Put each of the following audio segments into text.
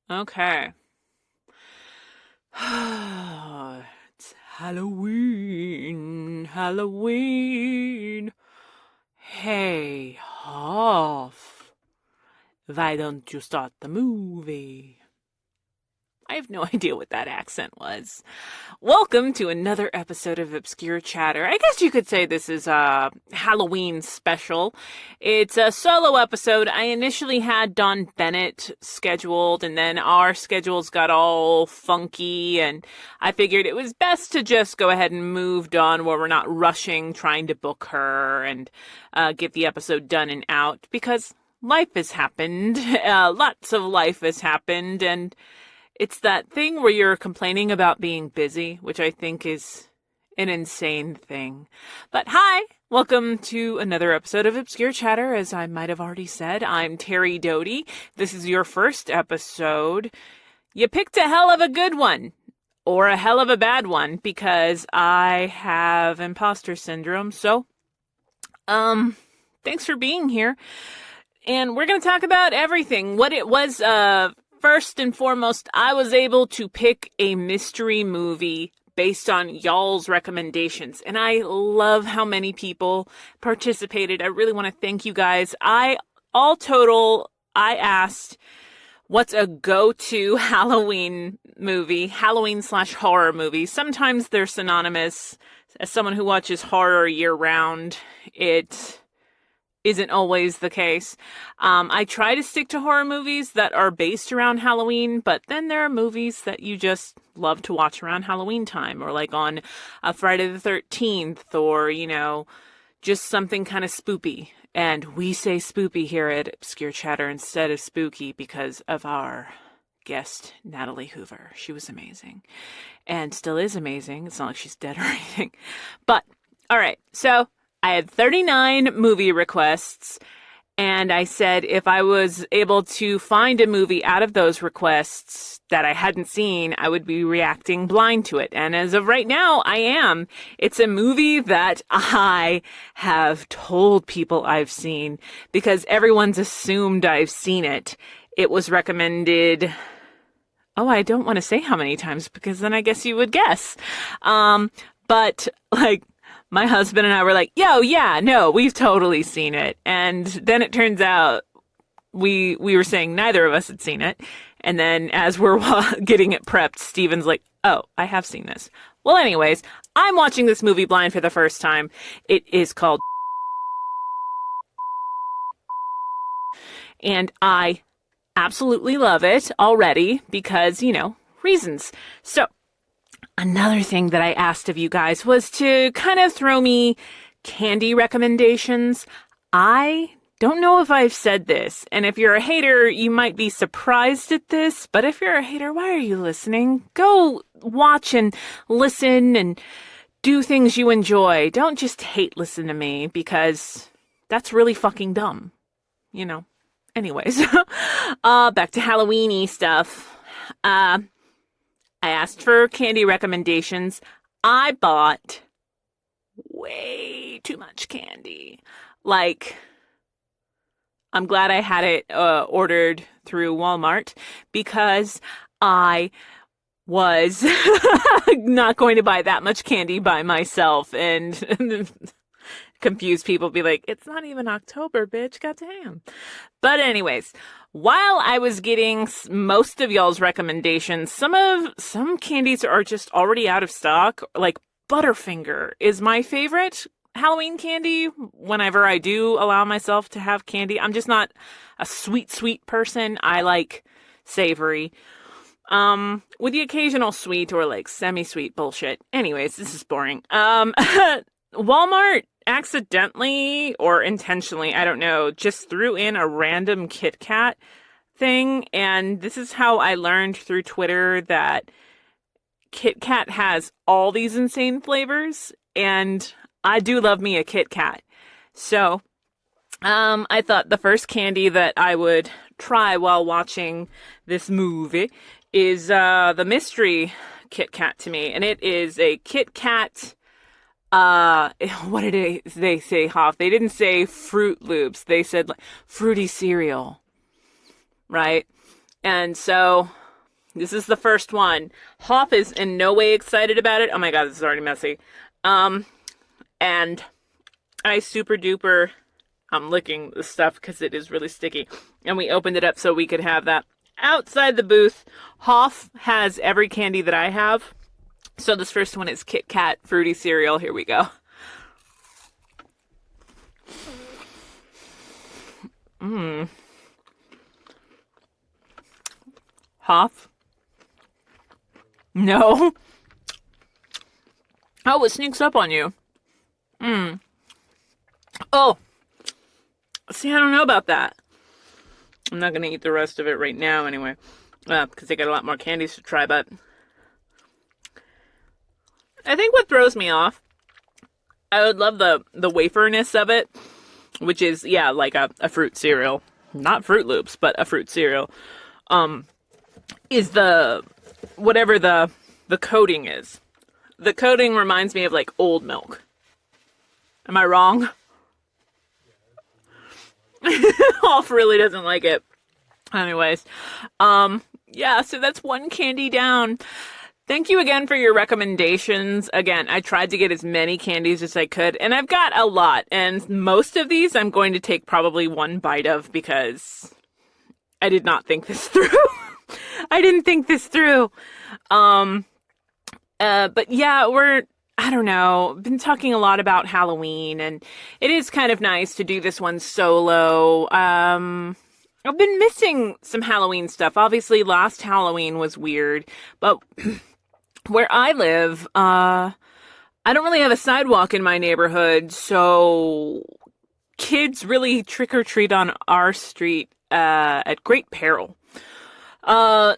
Okay. It's Halloween. Halloween. Hey, Hoff. Why don't you start the movie? I have no idea what that accent was. Welcome to another episode of Obscure Chatter. I guess you could say this is a Halloween special. It's a solo episode. I initially had Don Bennett scheduled, and then our schedules got all funky, and I figured it was best to just go ahead and move Dawn where we're not rushing trying to book her and get the episode done and out, because life has happened. Lots of life has happened, and it's that thing where you're complaining about being busy, which I think is an insane thing. But hi, welcome to another episode of Obscure Chatter. As I might have already said, I'm Terri Doty. This is your first episode. You picked a hell of a good one, or a hell of a bad one, because I have imposter syndrome. So, thanks for being here. And we're going to talk about everything. What it was, first and foremost, I was able to pick a mystery movie based on y'all's recommendations. And I love how many people participated. I really want to thank you guys. All total, I asked, what's a go-to Halloween movie, Halloween/horror movie? Sometimes they're synonymous. As someone who watches horror year-round, it isn't always the case. I try to stick to horror movies that are based around Halloween, but then there are movies that you just love to watch around Halloween time, or like on a Friday the 13th, or, just something kind of spoopy. And we say spoopy here at Obscure Chatter instead of spooky because of our guest, Natalie Hoover. She was amazing and still is amazing. It's not like she's dead or anything. But, all right, so I had 39 movie requests, and I said if I was able to find a movie out of those requests that I hadn't seen, I would be reacting blind to it. And as of right now, I am. It's a movie that I have told people I've seen because everyone's assumed I've seen it. It was recommended, I don't want to say how many times because then I guess you would guess. But my husband and I were like, yo, yeah, no, we've totally seen it. And then it turns out we were saying neither of us had seen it. And then as we're getting it prepped, Steven's like, oh, I have seen this. Well, anyways, I'm watching this movie blind for the first time. It is called and I absolutely love it already because, reasons. So, another thing that I asked of you guys was to kind of throw me candy recommendations. I don't know if I've said this, and if you're a hater, you might be surprised at this, but if you're a hater, why are you listening? Go watch and listen and do things you enjoy. Don't just hate listen to me, because that's really fucking dumb. Anyways, back to Halloween-y stuff. I asked for candy recommendations. I bought way too much candy. I'm glad I had it ordered through Walmart because I was not going to buy that much candy by myself and confuse people, be like, it's not even October, bitch, goddamn. But anyways, while I was getting most of y'all's recommendations, some candies are just already out of stock. Like Butterfinger is my favorite Halloween candy whenever I do allow myself to have candy. I'm just not a sweet person. I like savory. With the occasional sweet or semi-sweet bullshit. Anyways, this is boring. Walmart accidentally or intentionally, I don't know, just threw in a random Kit Kat thing. And this is how I learned through Twitter that Kit Kat has all these insane flavors. And I do love me a Kit Kat. So, I thought the first candy that I would try while watching this movie is the mystery Kit Kat to me. And it is a Kit Kat, what did they say, Hoff? They didn't say Fruit Loops. They said fruity cereal, right? And so this is the first one. Hoff is in no way excited about it. Oh my God, this is already messy. And I super duper, I'm licking the stuff because it is really sticky. And we opened it up so we could have that outside the booth. Hoff has every candy that I have. So this first one is Kit Kat fruity cereal. Here we go. Hoff? No. Oh, it sneaks up on you. Oh. See, I don't know about that. I'm not going to eat the rest of it right now anyway. Because I got a lot more candies to try, but I think what throws me off, I would love the waferness of it, which is, yeah, like a fruit cereal. Not Fruit Loops, but a fruit cereal. Is the, whatever the coating is. The coating reminds me of like old milk. Am I wrong? Hoff really doesn't like it. Anyways, yeah, so that's one candy down. Thank you again for your recommendations. Again, I tried to get as many candies as I could, and I've got a lot, and most of these I'm going to take probably one bite of because I did not think this through. I didn't think this through. But yeah, I don't know, been talking a lot about Halloween, and it is kind of nice to do this one solo. I've been missing some Halloween stuff. Obviously, last Halloween was weird, but where I live, I don't really have a sidewalk in my neighborhood, so kids really trick-or-treat on our street at great peril.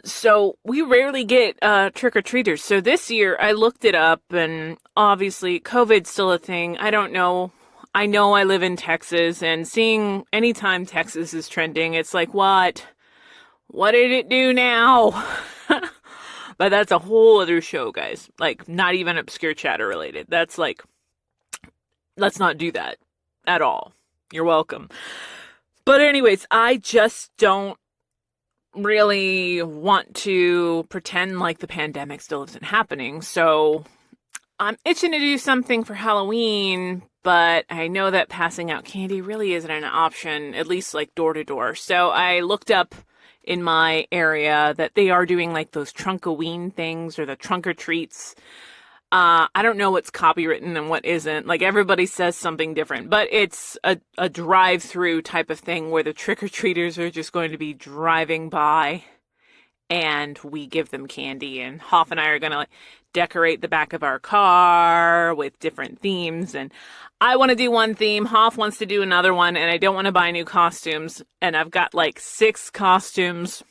So we rarely get trick-or-treaters. So this year I looked it up, and obviously COVID's still a thing. I don't know. I know I live in Texas, and seeing anytime Texas is trending, it's like, what? What did it do now? But that's a whole other show, guys. Like, not even obscure chatter related. That's like, let's not do that at all. You're welcome. But anyways, I just don't really want to pretend like the pandemic still isn't happening. So I'm itching to do something for Halloween, but I know that passing out candy really isn't an option, at least like door to door. So I looked up in my area that they are doing like those Trunkoween things or the trunk or treats. I don't know what's copywritten and what isn't. Like, everybody says something different, but it's a drive-through type of thing where the trick-or-treaters are just going to be driving by and we give them candy, and Hoff and I are going to like decorate the back of our car with different themes, and I want to do one theme, Hoff wants to do another one, and I don't want to buy new costumes, and I've got like 6 costumes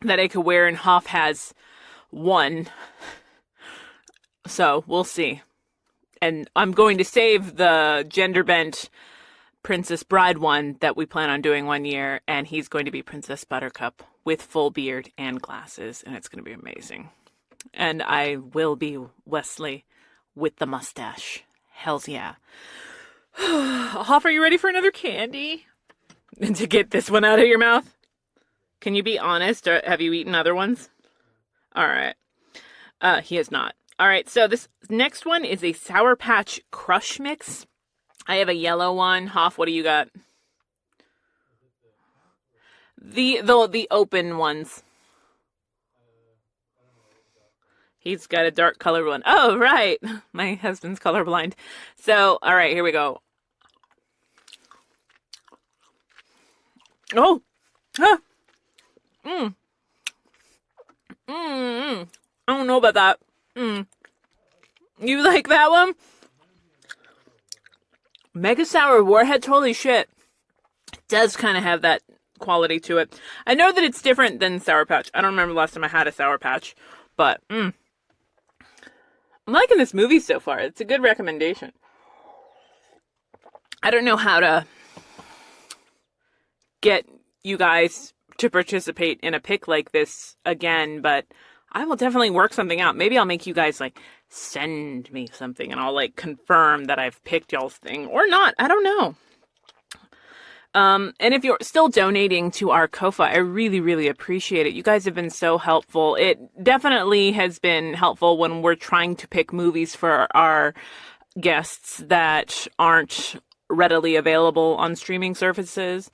that I could wear, and Hoff has 1. So we'll see. And I'm going to save the gender bent Princess Bride one that we plan on doing one year, and he's going to be Princess Buttercup with full beard and glasses, and it's going to be amazing. And I will be Wesley with the mustache. Hells yeah. Hoff, are you ready for another candy? And to get this one out of your mouth? Can you be honest, or have you eaten other ones? All right. He has not. All right, so this next one is a Sour Patch Crush Mix. I have a yellow one. Hoff, what do you got? The open ones. He's got a dark color one. Oh, right. My husband's colorblind. So, all right, here we go. Oh. Ah. I don't know about that. You like that one? Mega Sour Warheads, holy shit. It does kind of have that quality to it. I know that it's different than Sour Patch. I don't remember the last time I had a Sour Patch, but I'm liking this movie so far. It's a good recommendation. I don't know how to get you guys to participate in a pick like this again, but I will definitely work something out. Maybe I'll make you guys like send me something and I'll like confirm that I've picked y'all's thing or not. I don't know. And if you're still donating to our Ko-fi, I really, really appreciate it. You guys have been so helpful. It definitely has been helpful when we're trying to pick movies for our guests that aren't readily available on streaming services.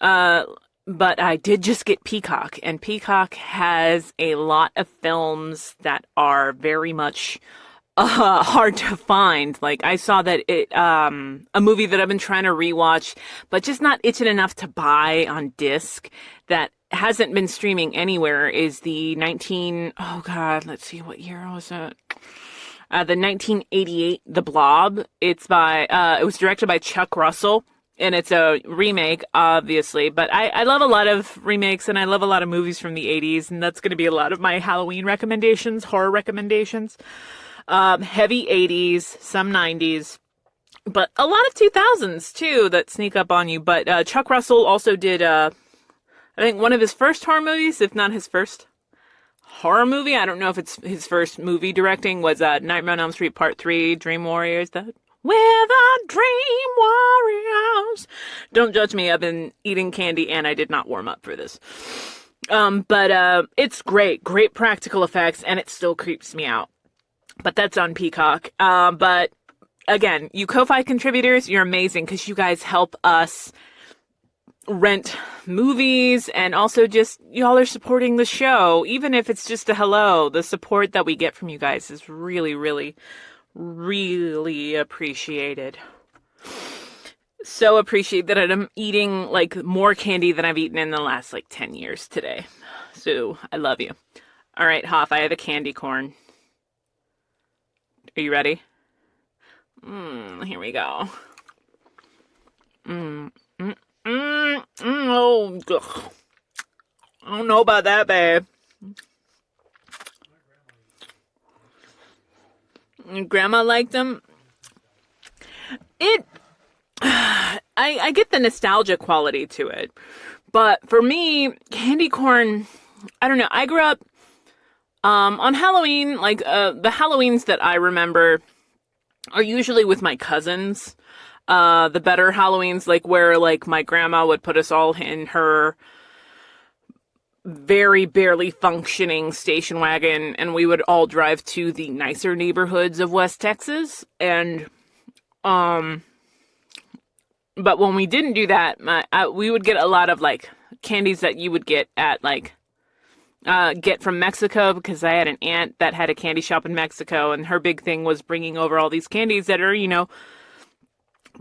But I did just get Peacock, and Peacock has a lot of films that are very much hard to find. Like, I saw that a movie that I've been trying to rewatch, but just not itching enough to buy on disc, that hasn't been streaming anywhere, is the let's see, what year was it? The 1988 The Blob. It was directed by Chuck Russell, and it's a remake, obviously, but I love a lot of remakes, and I love a lot of movies from the 80s, and that's going to be a lot of my Halloween recommendations, horror recommendations. Heavy 80s, some 90s, but a lot of 2000s too that sneak up on you. But Chuck Russell also did, I think, one of his first horror movies, if not his first horror movie. I don't know if it's his first movie directing, was Nightmare on Elm Street Part 3, Dream Warriors. We're the Dream Warriors. Don't judge me. I've been eating candy and I did not warm up for this. But it's great practical effects, and it still creeps me out. But that's on Peacock. But again, you Ko-fi contributors, you're amazing, because you guys help us rent movies, and also just y'all are supporting the show. Even if it's just a hello, the support that we get from you guys is really, really, really appreciated. So appreciate that I'm eating like more candy than I've eaten in the last 10 years today. So I love you. All right, Hoff, I have a candy corn. Are you ready? Here we go. Oh, ugh. I don't know about that, babe. Grandma liked them. I get the nostalgia quality to it. But for me, candy corn, I don't know. I grew up on Halloween, the Halloweens that I remember are usually with my cousins. The better Halloweens, where my grandma would put us all in her very barely functioning station wagon, and we would all drive to the nicer neighborhoods of West Texas. And but when we didn't do that, we would get a lot of candies that you would get at get from Mexico, because I had an aunt that had a candy shop in Mexico, and her big thing was bringing over all these candies that are,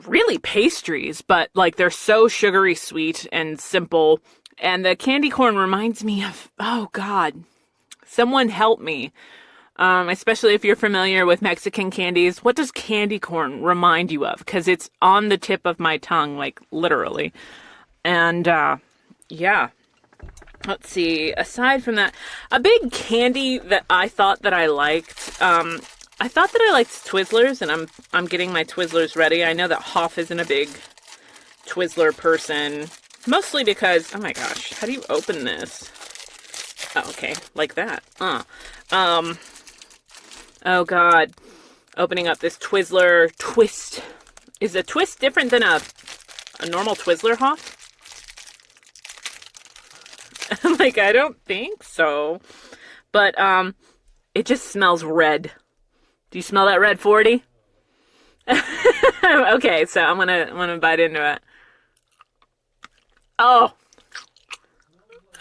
really pastries, but they're so sugary sweet and simple. And the candy corn reminds me of, oh God, someone help me. Especially if you're familiar with Mexican candies. What does candy corn remind you of? Because it's on the tip of my tongue, literally. And yeah. Let's see. Aside from that, a big candy that I thought that I liked. I thought that I liked Twizzlers, and I'm getting my Twizzlers ready. I know that Hoff isn't a big Twizzler person, mostly because, oh my gosh, how do you open this? Oh, okay, like that. Oh God, opening up this Twizzler twist. Is a twist different than a normal Twizzler, Hoff? I don't think so. But, it just smells red. Do you smell that red 40? Okay, so I'm gonna bite into it. Oh!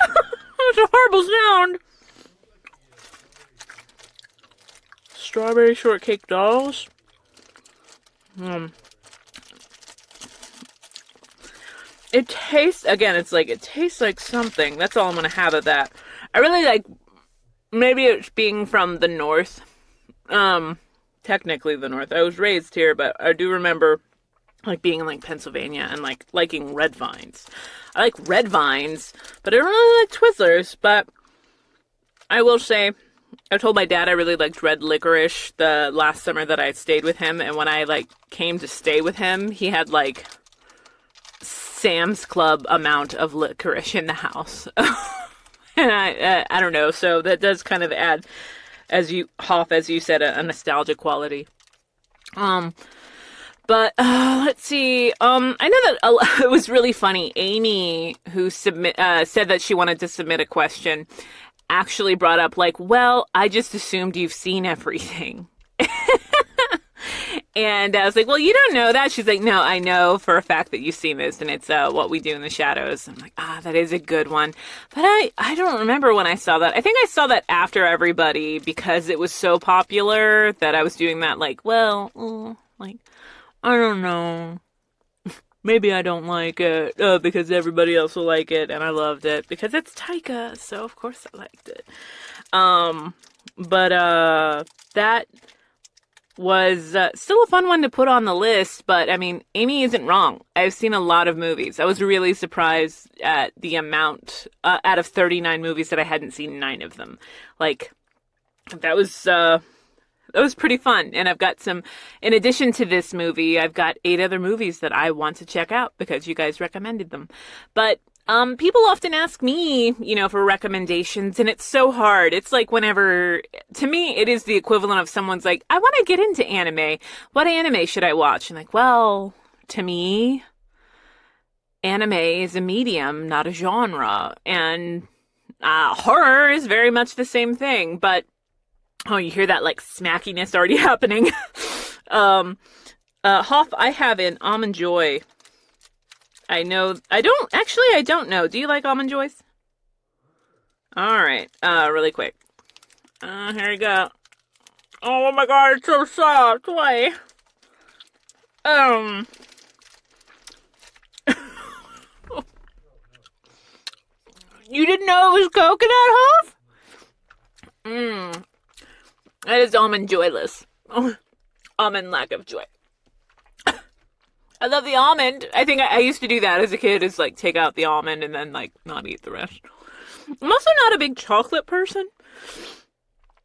It's a horrible sound! Strawberry shortcake dolls. It tastes, again, it tastes like something. That's all I'm gonna have of that. I really maybe it's being from the north. Technically the north. I was raised here, but I do remember being in Pennsylvania and liking red vines. I like red vines, but I don't really like Twizzlers. But I will say, I told my dad I really liked red licorice the last summer that I stayed with him, and when I came to stay with him, he had Sam's Club amount of licorice in the house. And I don't know, so that does kind of add, as you said, a nostalgia quality. But let's see. I know that it was really funny. Amy, who said that she wanted to submit a question, actually brought up like, well, I just assumed you've seen everything. And I was like, well, you don't know that. She's like, no, I know for a fact that you've seen this, and it's What We Do in the Shadows. I'm like, that is a good one. But I don't remember when I saw that. I think I saw that after everybody because it was so popular that I was doing that like, well, like, I don't know. Maybe I don't like it because everybody else will like it, and I loved it because it's Taika, so of course I liked it. But that was still a fun one to put on the list, but I mean, Amy isn't wrong. I've seen a lot of movies. I was really surprised at the amount, out of 39 movies, that I hadn't seen 9 of them. Like, that was pretty fun. And I've got in addition to this movie, I've got 8 other movies that I want to check out because you guys recommended them. But people often ask me, for recommendations, and it's so hard. It's like to me, it is the equivalent of someone's like, I want to get into anime. What anime should I watch? And like, well, to me, anime is a medium, not a genre. And horror is very much the same thing. But, you hear that like smackiness already happening. Hoff, I have an Almond Joy. I don't know. Do you like Almond Joys? Alright, really quick. Here we go. Oh my god, it's so soft. Why? You didn't know it was coconut, Hoff? That is almond joyless. Almond lack of joy. I love the almond. I think I used to do that as a kid, is like take out the almond and then like not eat the rest. I'm also not a big chocolate person,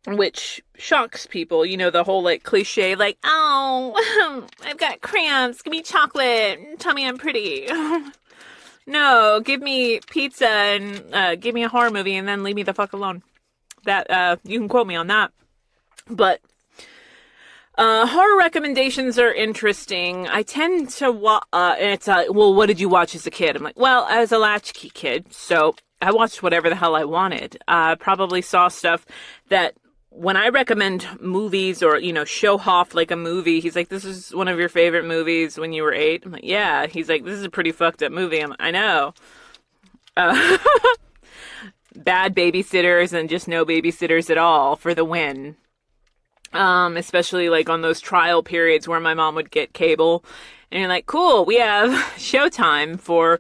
which shocks people. The whole like cliche, like, oh, I've got cramps, give me chocolate, tell me I'm pretty. No, give me pizza and give me a horror movie and then leave me the fuck alone. That you can quote me on that. But horror recommendations are interesting. I tend to it's well, what did you watch as a kid? I'm like, well, I was a latchkey kid, so I watched whatever the hell I wanted. Probably saw stuff that when I recommend movies or, show Hoff like a movie, he's like, this is one of your favorite movies when you were 8. I'm like, yeah. He's like, this is a pretty fucked up movie. I'm like, I know. Bad babysitters and just no babysitters at all for the win. Especially like on those trial periods where my mom would get cable and you're like, cool, we have Showtime for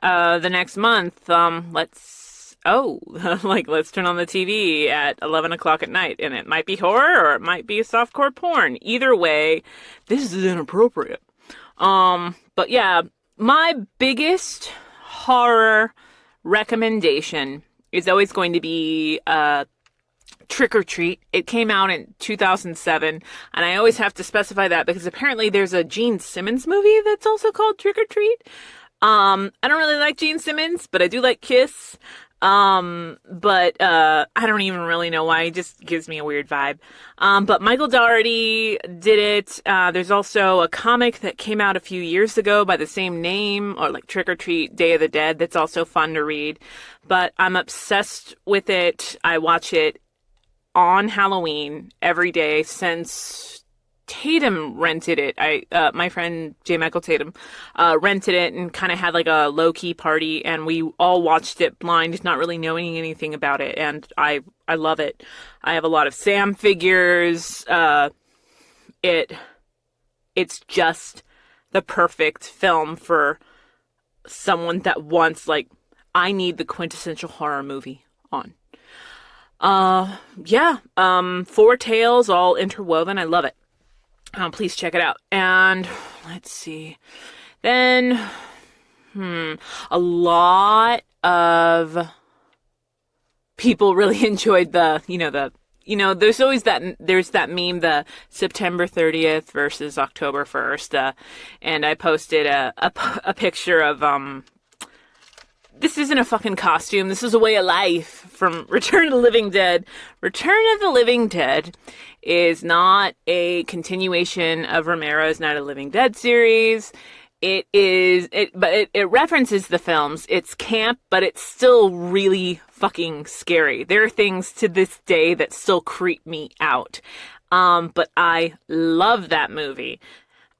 the next month. Let's turn on the TV at 11 o'clock at night, and it might be horror or it might be softcore porn. Either way, this is inappropriate. But yeah, my biggest horror recommendation is always going to be Trick or Treat. It came out in 2007, and I always have to specify that because apparently there's a Gene Simmons movie that's also called Trick or Treat. I don't really like Gene Simmons, but I do like Kiss. But I don't even really know why. He just gives me a weird vibe. But Michael Dougherty did it. There's also a comic that came out a few years ago by the same name, or like Trick or Treat, Day of the Dead. That's also fun to read. But I'm obsessed with it. I watch it on Halloween every day since Tatum rented it. My friend J. Michael Tatum, rented it and kind of had like a low-key party, and we all watched it blind, not really knowing anything about it, and I love it. I have a lot of Sam figures. It's just the perfect film for someone that wants, like, I need the quintessential horror movie on. 4 tales all interwoven. I love it. Please check it out. And let's see. Then, a lot of people really enjoyed there's always there's that meme, the September 30th versus October 1st. And I posted a picture of, this isn't a fucking costume. This is a way of life from Return of the Living Dead. Return of the Living Dead is not a continuation of Romero's Night of the Living Dead series. It references the films. It's camp, but it's still really fucking scary. There are things to this day that still creep me out. But I love that movie.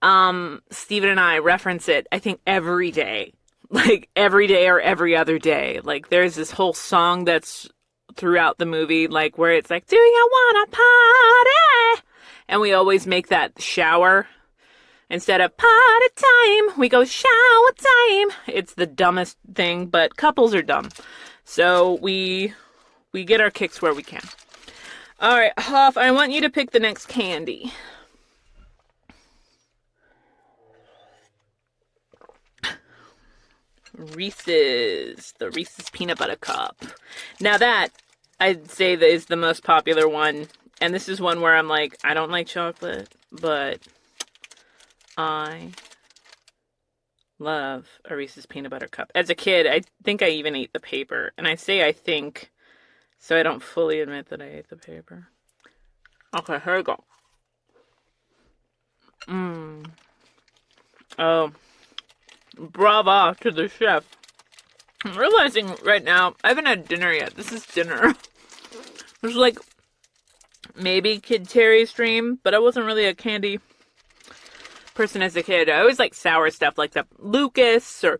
Stephen and I reference it, I think, every day. Like, every day or every other day. Like, there's this whole song that's throughout the movie, like, where it's like, do you wanna party? And we always make that shower. Instead of party time, we go shower time. It's the dumbest thing, but couples are dumb. So we get our kicks where we can. All right, Hoff, I want you to pick the next candy. Reese's. The Reese's Peanut Butter Cup. Now that, I'd say, that is the most popular one. And this is one where I'm like, I don't like chocolate, but I love a Reese's Peanut Butter Cup. As a kid, I think I even ate the paper. And I say I think, so I don't fully admit that I ate the paper. Okay, here we go. Oh, brava to the chef. I'm realizing right now, I haven't had dinner yet. This is dinner. It was like, maybe Kid Terry's dream, but I wasn't really a candy person as a kid. I always like sour stuff, like the Lucas, or,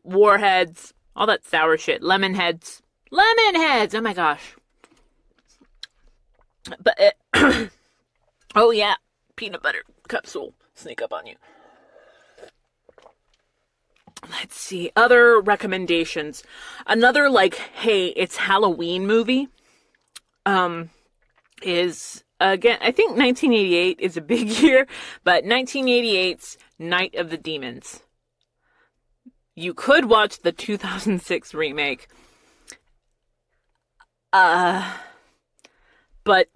Warheads, all that sour shit. Lemon heads. Oh my gosh. But, oh yeah, peanut butter cups will sneak up on you. Let's see, other recommendations. Another, like, hey, it's Halloween movie, is, again, I think 1988 is a big year, but 1988's Night of the Demons. You could watch the 2006 remake, but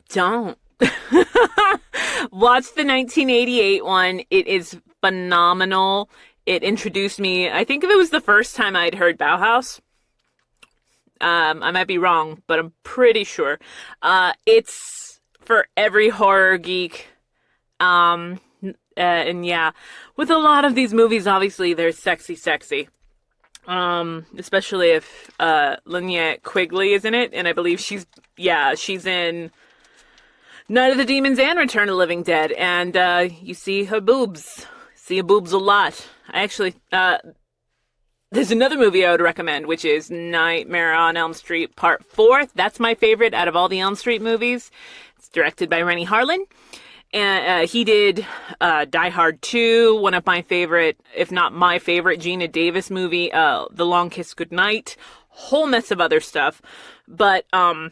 don't. Watch the 1988 one. It is phenomenal. It introduced me, I think if it was the first time I'd heard Bauhaus. I might be wrong, but I'm pretty sure. It's for every horror geek. And yeah, with a lot of these movies, obviously, they're sexy. Especially if Linnea Quigley is in it, and I believe she's in Night of the Demons and Return of the Living Dead, and you see her boobs. See her boobs a lot. I actually, there's another movie I would recommend, which is Nightmare on Elm Street Part 4. That's my favorite out of all the Elm Street movies. It's directed by Renny Harlin. And he did Die Hard 2, one of my favorite, if not my favorite, Gina Davis movie, The Long Kiss Goodnight. Whole mess of other stuff. But Nightmare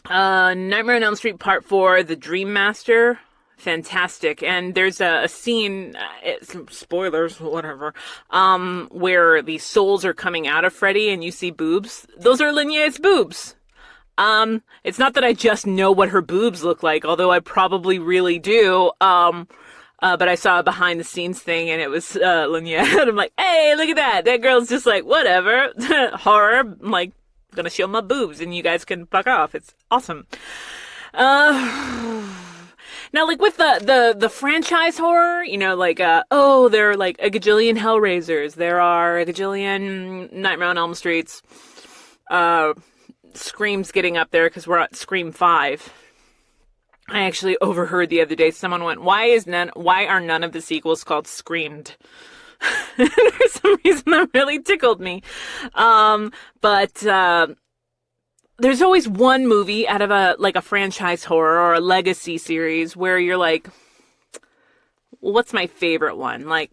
on Elm Street Part 4, The Dream Master, fantastic. And there's a scene, spoilers, whatever, where the souls are coming out of Freddy and you see boobs. Those are Linnea's boobs. It's not that I just know what her boobs look like, although I probably really do. But I saw a behind the scenes thing and it was, Linnea. And I'm like, hey, look at that. That girl's just like, whatever. Horror. I'm like, gonna show my boobs and you guys can fuck off. It's awesome. Now, like, with the franchise horror, you know, like, there are, like, a gajillion Hellraisers. There are a gajillion Nightmare on Elm Streets. Scream's getting up there because we're at Scream 5. I actually overheard the other day someone went, why are none of the sequels called Screamed? For some reason that really tickled me. But there's always one movie out of a franchise horror or a legacy series where you're like, well, what's my favorite one? Like,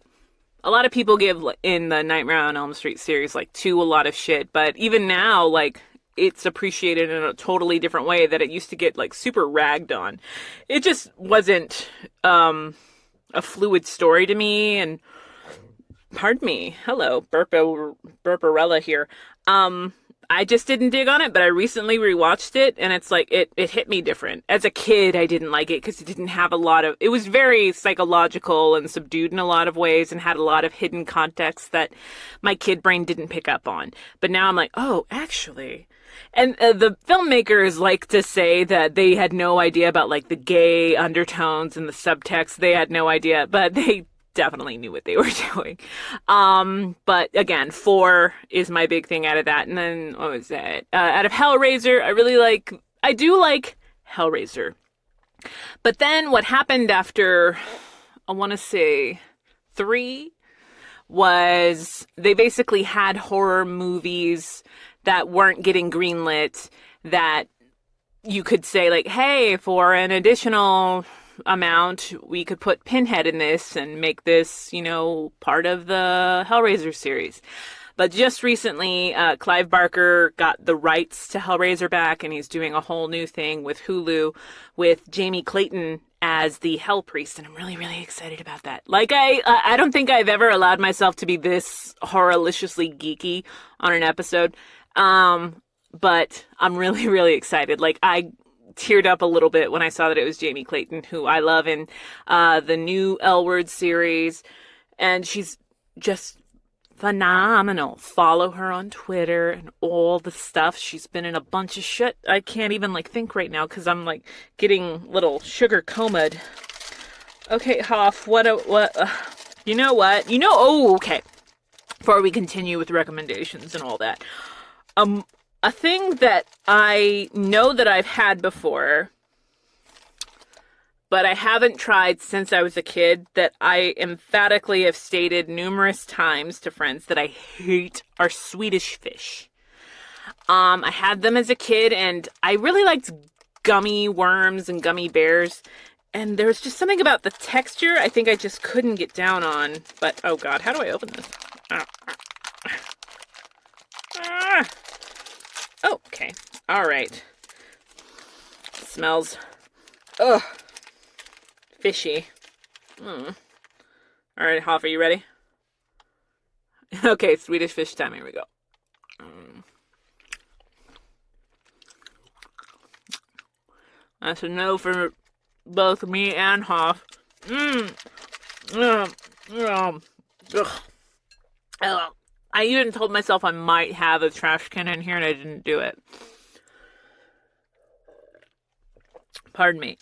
a lot of people give in the Nightmare on Elm Street series, like, 2 a lot of shit, but even now, like, it's appreciated in a totally different way that it used to get, like, super ragged on. It just wasn't a fluid story to me, and pardon me, hello, Burparella here. I just didn't dig on it, but I recently rewatched it, and it's like, it hit me different. As a kid, I didn't like it because it didn't have a lot of, it was very psychological and subdued in a lot of ways and had a lot of hidden context that my kid brain didn't pick up on. But now I'm like, oh, actually. And the filmmakers like to say that they had no idea about like the gay undertones and the subtext. They had no idea, but they definitely knew what they were doing. But again, 4 is my big thing out of that. And then, what was that? Out of Hellraiser, I do like Hellraiser. But then what happened after, I want to say 3, was they basically had horror movies that weren't getting greenlit that you could say like, hey, for an additional amount, we could put Pinhead in this and make this, part of the Hellraiser series. But just recently, Clive Barker got the rights to Hellraiser back, and he's doing a whole new thing with Hulu with Jamie Clayton as the Hell Priest, and I'm really, really excited about that. Like, I don't think I've ever allowed myself to be this horrificiously geeky on an episode, but I'm really, really excited. Like, I teared up a little bit when I saw that it was Jamie Clayton, who I love in the new L Word series, and she's just phenomenal. Follow her on Twitter and all the stuff. She's been in a bunch of shit. I can't even think right now because I'm getting little sugar comed. Okay, Hoff, you know what? Oh, okay. Before we continue with recommendations and all that, a thing that I know that I've had before, but I haven't tried since I was a kid, that I emphatically have stated numerous times to friends that I hate, are Swedish fish. I had them as a kid, and I really liked gummy worms and gummy bears, and there was just something about the texture I think I just couldn't get down on. But, oh God, how do I open this? Oh, okay. All right. Smells, fishy. All right, Hoff, are you ready? Okay, Swedish fish time. Here we go. That's a no for both me and Hoff. I even told myself I might have a trash can in here, and I didn't do it. Pardon me.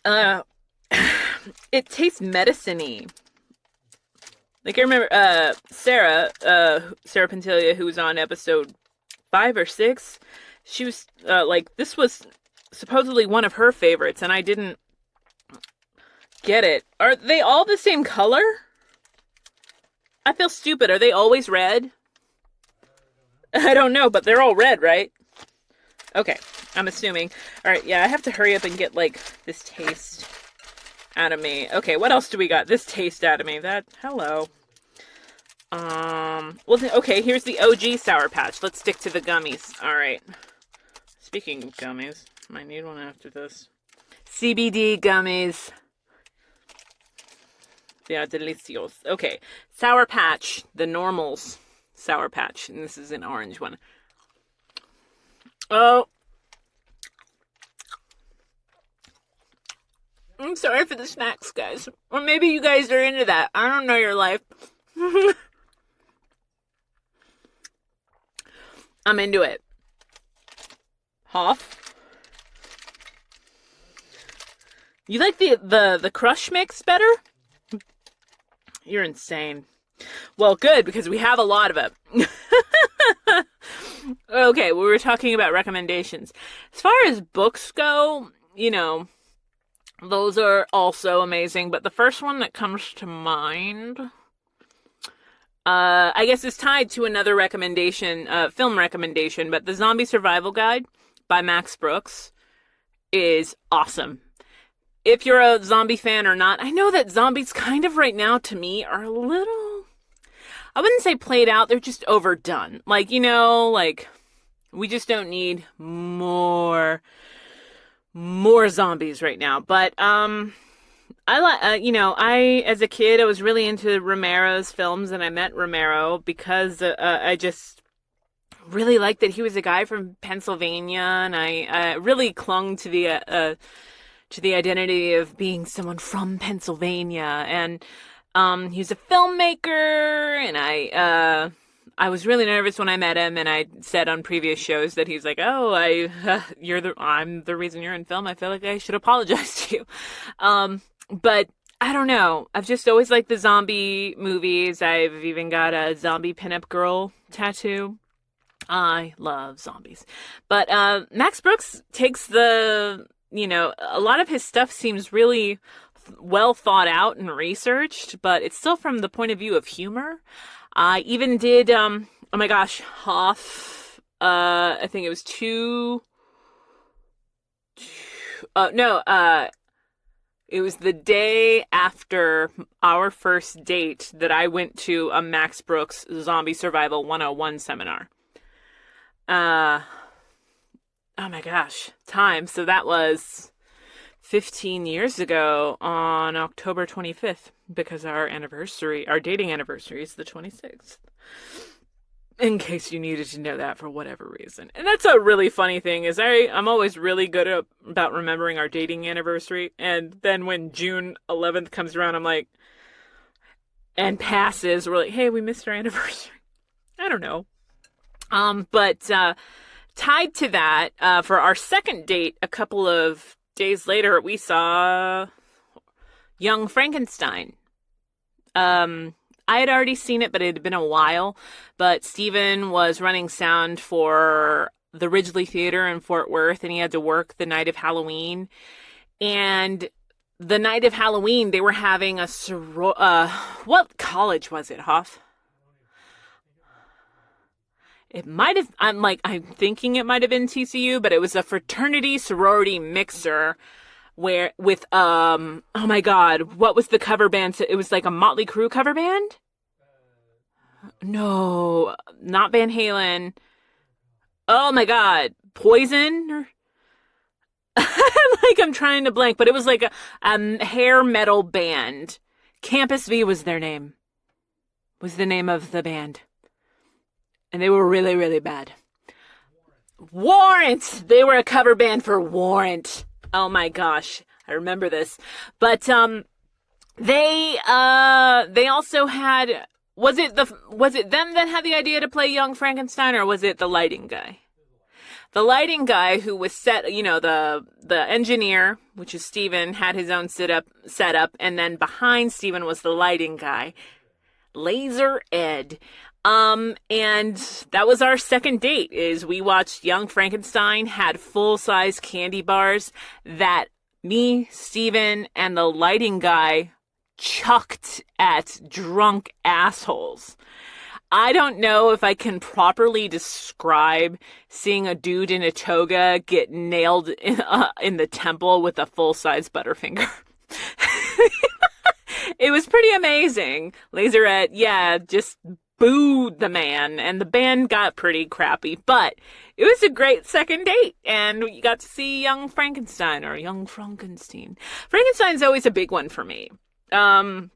It tastes medicine-y. Like, I remember Sarah Pantilia, who was on episode 5 or 6, she was this was supposedly one of her favorites, and I didn't get it. Are they all the same color? I feel stupid. Are they always red? I don't know, but they're all red, right? Okay, I'm assuming. All right, yeah, I have to hurry up and get, this taste out of me. Okay, what else do we got? This taste out of me. Hello. Okay, here's the OG Sour Patch. Let's stick to the gummies. All right. Speaking of gummies, might need one after this. CBD gummies. They are delicious. Okay, Sour Patch, the normals Sour Patch, and this is an orange one. Oh. I'm sorry for the snacks, guys. Or maybe you guys are into that. I don't know your life. I'm into it. Hoff? You like the crush mix better? You're insane. Well, good, because we have a lot of it. Okay, we were talking about recommendations. As far as books go, those are also amazing, but the first one that comes to mind, I guess is tied to another recommendation, film recommendation, but The Zombie Survival Guide by Max Brooks is awesome. If you're a zombie fan or not, I know that zombies kind of right now to me are a little, I wouldn't say played out, they're just overdone. We just don't need more zombies right now. But I as a kid I was really into Romero's films, and I met Romero because I just really liked that he was a guy from Pennsylvania, and I really clung to the identity of being someone from Pennsylvania. And he's a filmmaker, and I was really nervous when I met him, and I said on previous shows that he's like, "Oh, I'm the reason you're in film. I feel like I should apologize to you." But I don't know. I've just always liked the zombie movies. I've even got a zombie pinup girl tattoo. I love zombies. But Max Brooks takes a lot of his stuff seems really well thought out and researched, but it's still from the point of view of humor. I even did, oh my gosh, Hoff, I think it was it was the day after our first date that I went to a Max Brooks Zombie Survival 101 seminar. Oh my gosh, time. So that was 15 years ago on October 25th, because our dating anniversary is the 26th. In case you needed to know that for whatever reason. And that's a really funny thing, is I'm always really good about remembering our dating anniversary. And then when June 11th comes around, I'm like, and passes, we're like, hey, we missed our anniversary. I don't know. But tied to that, for our second date, a couple of days later, we saw Young Frankenstein. I had already seen it, but it had been a while. But Stephen was running sound for the Ridgely Theater in Fort Worth, and he had to work the night of Halloween. And the night of Halloween, they were having what college was it, Hoff? It might have, I'm thinking it might have been TCU, but it was a fraternity sorority mixer with oh my God, what was the cover band? It was like a Motley Crue cover band? No, not Van Halen. Oh my God, Poison? I'm trying to blank, but it was like a hair metal band. Campus V was their name. Was the name of the band. And they were really, really bad. Warrant! They were a cover band for Warrant. Oh my gosh, I remember this. But they also had, was it them that had the idea to play Young Frankenstein, or was it the lighting guy? The lighting guy who was the engineer, which is Stephen, had his own setup, and then behind Stephen was the lighting guy, Laser Ed. And that was our second date, is we watched Young Frankenstein, had full-size candy bars that me, Steven, and the lighting guy chucked at drunk assholes. I don't know if I can properly describe seeing a dude in a toga get nailed in the temple with a full-size Butterfinger. It was pretty amazing. Laserette, just booed the man, and the band got pretty crappy, but it was a great second date, and you got to see Young Frankenstein, or Young Frankenstein. Frankenstein's always a big one for me. And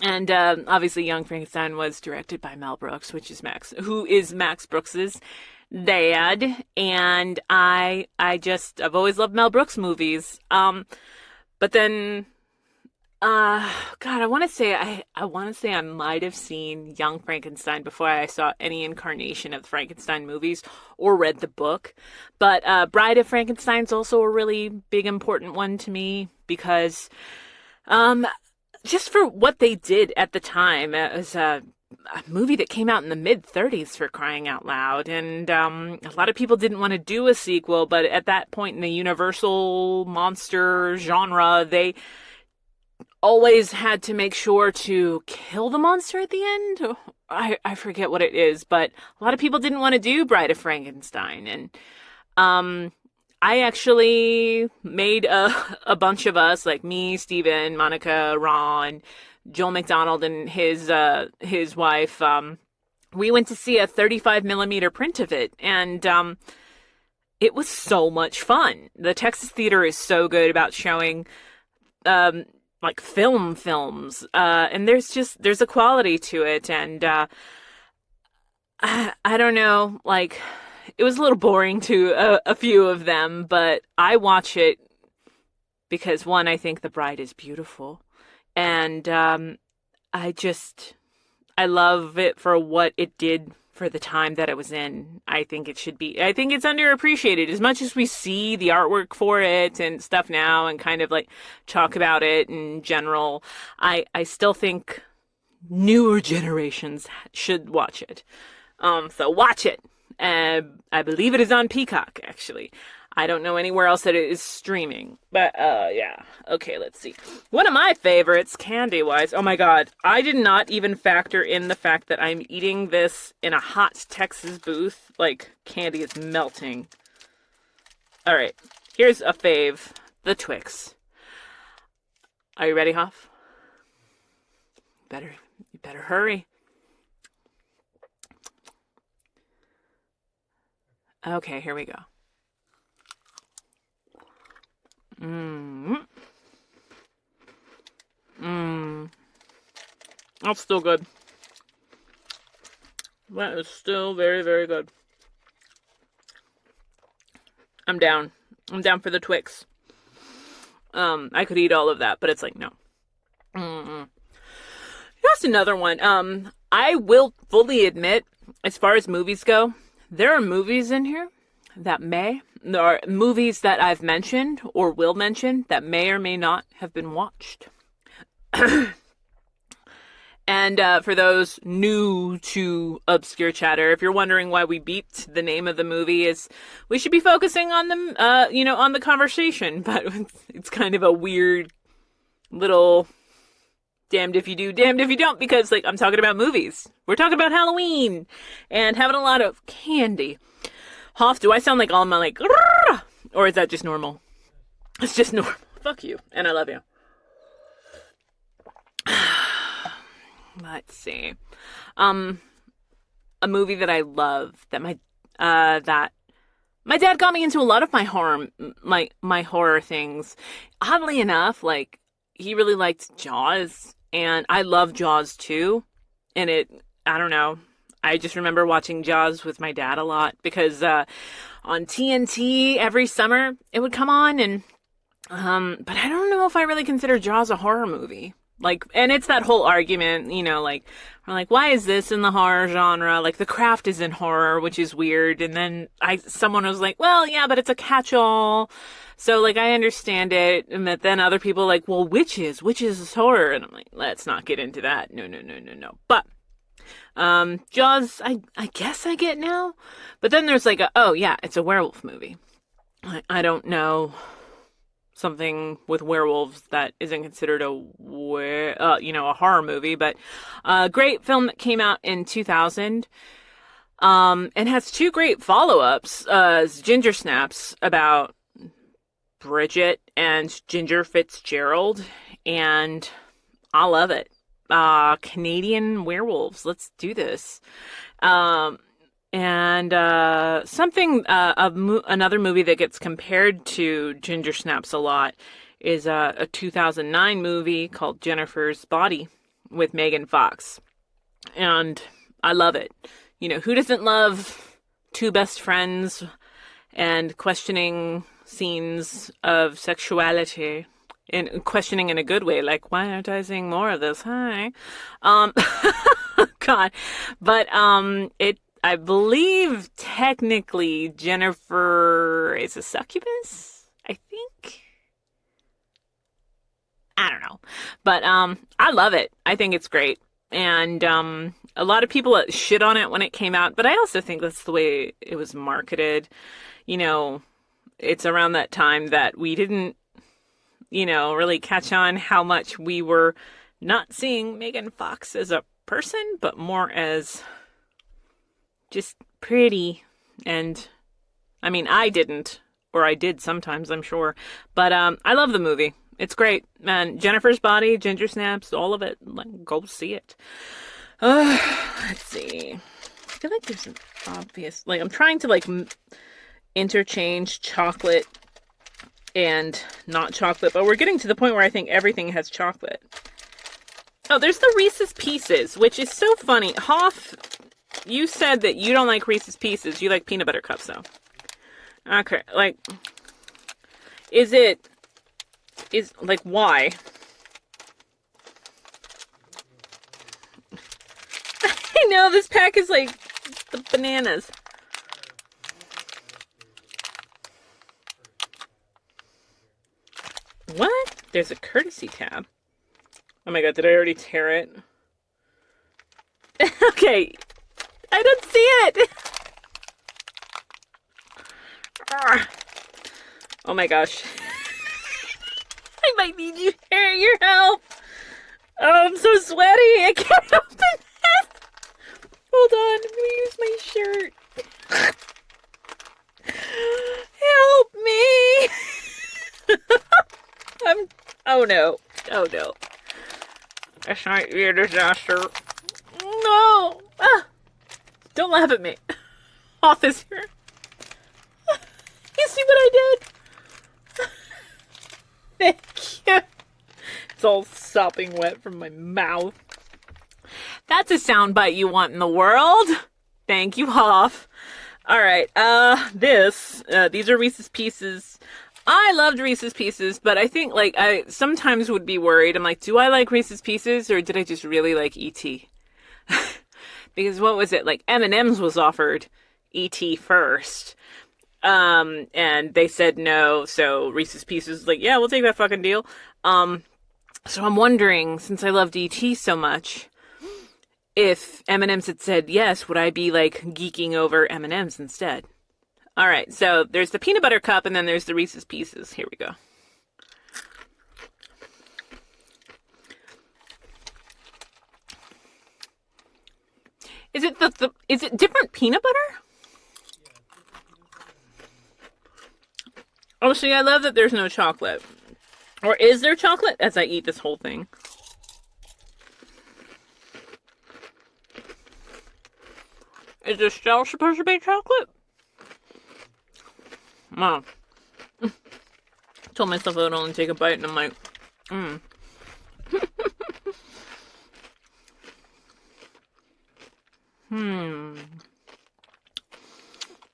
obviously Young Frankenstein was directed by Mel Brooks, who is Max Brooks's dad, and I've always loved Mel Brooks movies. But then God, I want to say I might have seen Young Frankenstein before I saw any incarnation of the Frankenstein movies or read the book. But Bride of Frankenstein's also a really big, important one to me, because just for what they did at the time. It was a movie that came out in the mid-30s, for crying out loud. And a lot of people didn't want to do a sequel, but at that point in the Universal monster genre, they always had to make sure to kill the monster at the end. I forget what it is, but a lot of people didn't want to do Bride of Frankenstein. And I actually made a bunch of us, like me, Steven, Monica, Ron, Joel McDonald, and his wife. We went to see a 35 millimeter print of it, and it was so much fun. The Texas Theater is so good about showing like films, and there's a quality to it, and I don't know, like, it was a little boring to a few of them, but I watch it because, one, I think the bride is beautiful, and I love it for what it did for the time that it was in. I think it's underappreciated. As much as we see the artwork for it and stuff now and kind of like talk about it in general, I still think newer generations should watch it. So watch it. I believe it is on Peacock, actually. I don't know anywhere else that it is streaming. But, yeah. Okay, let's see. One of my favorites, candy-wise. Oh my god. I did not even factor in the fact that I'm eating this in a hot Texas booth. Like, candy is melting. Alright. Here's a fave. The Twix. Are you ready, Hoff? You better hurry. Okay, here we go. That's still good. That is still very, very good. I'm down. I'm down for the Twix. I could eat all of that, but it's like, no. Here's another one. I will fully admit, as far as movies go, there are movies in here there are movies that I've mentioned or will mention that may or may not have been watched. And for those new to Obscure Chatter, if you're wondering why we beeped the name of the movie, is we should be focusing on the, on the conversation. But it's kind of a weird little damned if you do, damned if you don't, because like I'm talking about movies. We're talking about Halloween and having a lot of candy. Hoff, do I sound like all I'm like, or is that just normal? It's just normal. Fuck you, and I love you. Let's see. A movie that I love that my dad got me into a lot of my horror things. Oddly enough, like he really liked Jaws, and I love Jaws too. And I don't know. I just remember watching Jaws with my dad a lot because on TNT every summer it would come on, and but I don't know if I really consider Jaws a horror movie. Like, and it's that whole argument, like, we're like, why is this in the horror genre? Like, The Craft is in horror, which is weird. And then someone was like, well, yeah, but it's a catch-all. So, like, I understand it. And then other people are like, well, witches is horror. And I'm like, let's not get into that. No. But, Jaws, I guess I get now. But then there's like it's a werewolf movie. I don't know something with werewolves that isn't considered a horror movie, but a great film that came out in 2000, and has two great follow-ups, Ginger Snaps, about Bridget and Ginger Fitzgerald, and I love it. Canadian werewolves, let's do this. And another movie that gets compared to Ginger Snaps a lot is a 2009 movie called Jennifer's Body with Megan Fox. And I love it. Who doesn't love two best friends and questioning scenes of sexuality, and questioning in a good way, like, why aren't I seeing more of this? Hi. God. But I believe technically Jennifer is a succubus, I think. I don't know. But I love it. I think it's great. And a lot of people shit on it when it came out, but I also think that's the way it was marketed. It's around that time that we didn't, really catch on how much we were not seeing Megan Fox as a person, but more as just pretty. And I mean, I didn't, or I did sometimes, I'm sure, but I love the movie. It's great, man. Jennifer's Body, Ginger Snaps, all of it. Go see it. Let's see. I feel like there's an obvious, I'm trying to interchange chocolate and not chocolate, but we're getting to the point where I think everything has chocolate. Oh, there's the Reese's Pieces, which is so funny. Hoff You said that you don't like Reese's Pieces. You like peanut butter cups, though. Okay, like, why? I know, this pack is like the bananas. What? There's a courtesy tab. Oh my god, did I already tear it? Okay, I don't see it. Oh my gosh. I might need your help. Oh, I'm so sweaty. I can't open it. Hold on, I'm gonna use my shirt. Help me. Oh no. Oh no. This might be a disaster. No. Ah. Don't laugh at me. Office here. You see what I did? Thank you. It's all sopping wet from my mouth. That's a soundbite you want in the world. Thank you, Hoff. All right. These are Reese's Pieces. I loved Reese's Pieces, but I think, like, I sometimes would be worried. I'm like, do I like Reese's Pieces, or did I just really like E.T.? Because what was it? Like, M&M's was offered E.T. first. And they said no, so Reese's Pieces was like, yeah, we'll take that fucking deal. So I'm wondering, since I loved E.T. so much, if M&M's had said yes, would I be, like, geeking over M&M's instead? All right, so there's the peanut butter cup, and then there's the Reese's Pieces. Here we go. Is it is it different peanut butter? Oh, see, I love that there's no chocolate. Or is there chocolate as I eat this whole thing? Is this still supposed to be chocolate? Wow. Told myself I would only take a bite, and I'm like,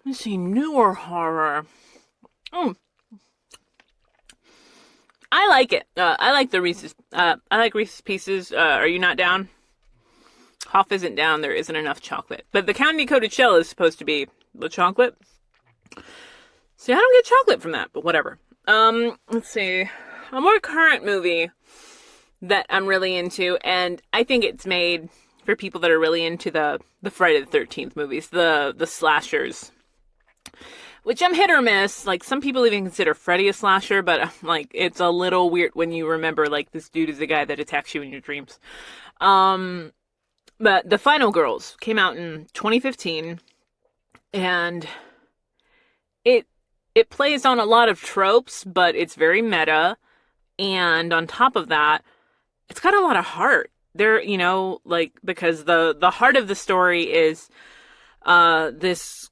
Let's see, newer horror. I like it. I like the Reese's. I like Reese's Pieces. Are you not down? Hoff isn't down. There isn't enough chocolate. But the candy coated shell is supposed to be the chocolate. See, I don't get chocolate from that, but whatever. Let's see. A more current movie that I'm really into, and I think it's made for people that are really into the Friday the 13th movies, the slashers. Which I'm hit or miss. Like, some people even consider Freddy a slasher, but, like, it's a little weird when you remember, like, this dude is the guy that attacks you in your dreams. But The Final Girls came out in 2015, and it plays on a lot of tropes, but it's very meta, and on top of that, it's got a lot of heart. There, you know, like, because the heart of the story is, this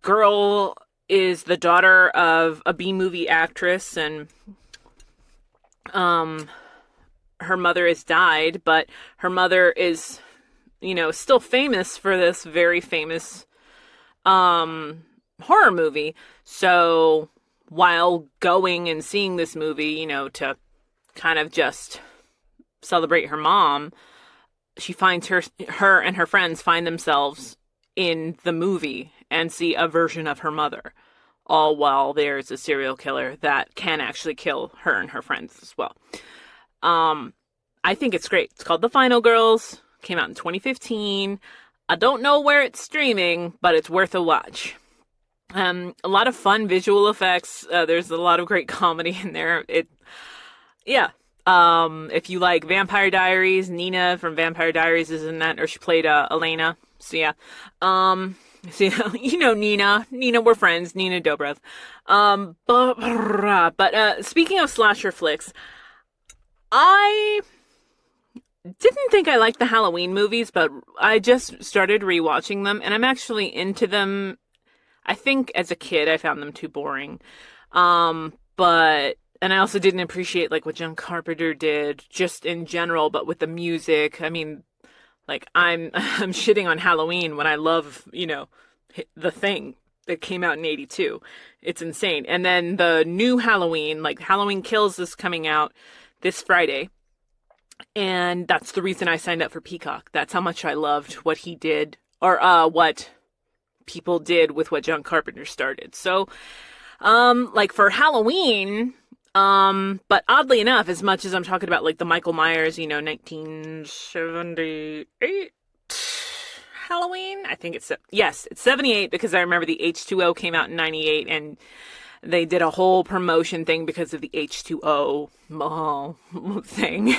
girl is the daughter of a B-movie actress, and her mother has died, but her mother is, you know, still famous for this very famous horror movie. So while going and seeing this movie, you know, to kind of just celebrate her mom, she finds her and her friends find themselves in the movie and see a version of her mother, all while there's a serial killer that can actually kill her and her friends as well. I think it's great. It's called The Final Girls. Came out in 2015. I don't know where it's streaming, but it's worth a watch. A lot of fun visual effects. There's a lot of great comedy in there. If you like Vampire Diaries, Nina from Vampire Diaries is in that, or she played Elena. So yeah. You know Nina. Nina, we're friends. Nina Dobrev. But speaking of slasher flicks, I didn't think I liked the Halloween movies, but I just started rewatching them, and I'm actually into them. I think as a kid I found them too boring. And I also didn't appreciate, like, what John Carpenter did just in general, but with the music. I mean, Like, I'm shitting on Halloween when I love, The Thing that came out in 82. It's insane. And then the new Halloween, like Halloween Kills, is coming out this Friday. And that's the reason I signed up for Peacock. That's how much I loved what he did, or what people did with what John Carpenter started. So, like for Halloween, but oddly enough, as much as I'm talking about like the Michael Myers, 1978 Halloween, I think it's 78, because I remember the H2O came out in 98 and they did a whole promotion thing because of the H2O thing.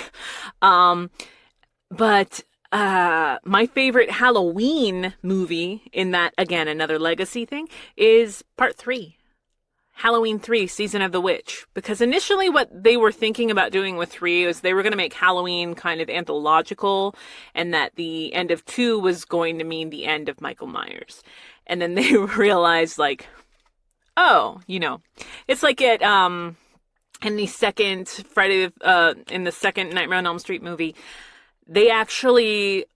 But my favorite Halloween movie, in that, again, another legacy thing, is part 3. Halloween 3, Season of the Witch. Because initially what they were thinking about doing with 3 was they were going to make Halloween kind of anthological, and that the end of 2 was going to mean the end of Michael Myers. And then they realized, like, it's like in the second in the second Nightmare on Elm Street movie, they actually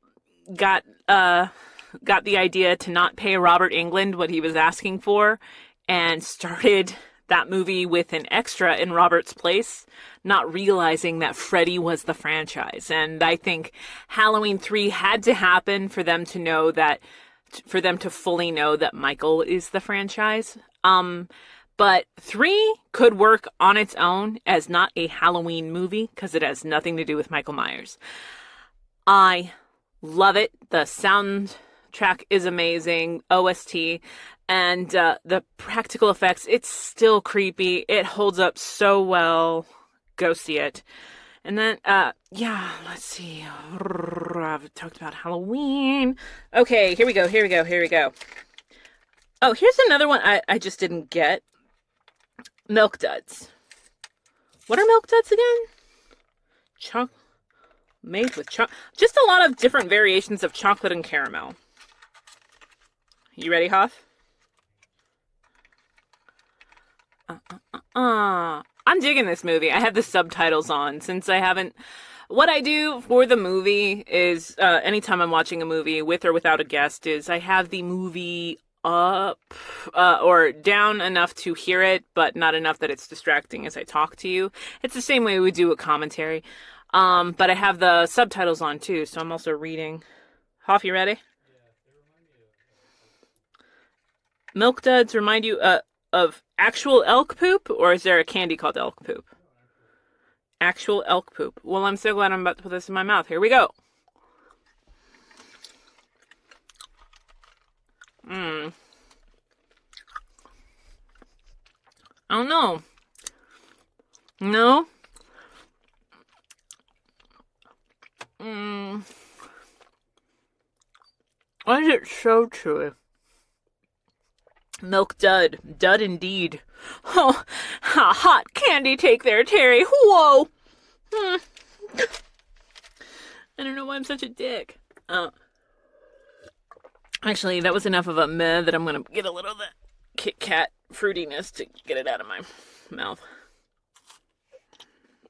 got the idea to not pay Robert Englund what he was asking for, and started that movie with an extra in Robert's place, not realizing that Freddy was the franchise. And I think Halloween 3 had to happen for them to fully know that Michael is the franchise. But 3 could work on its own as not a Halloween movie because it has nothing to do with Michael Myers. I love it. The soundtrack is amazing. OST. And the practical effects, it's still creepy. It holds up so well. Go see it. And then, let's see. I've talked about Halloween. Okay, here we go. Oh, here's another one I just didn't get. Milk Duds. What are Milk Duds again? Made with chocolate. Just a lot of different variations of chocolate and caramel. You ready, Hoff? I'm digging this movie. I have the subtitles on since I haven't. What I do for the movie is, anytime I'm watching a movie with or without a guest, is I have the movie up or down enough to hear it, but not enough that it's distracting as I talk to you. It's the same way we do a commentary. But I have the subtitles on too, so I'm also reading. Hoff, you ready? Milk Duds remind you of actual elk poop, or is there a candy called elk poop? Actual elk poop. Well, I'm so glad I'm about to put this in my mouth. Here we go. I don't know. No? Why is it so chewy? Milk Dud. Dud indeed. Oh, hot candy take there, Terry. Whoa! I don't know why I'm such a dick. Actually, that was enough of a meh that I'm going to get a little of that Kit Kat fruitiness to get it out of my mouth.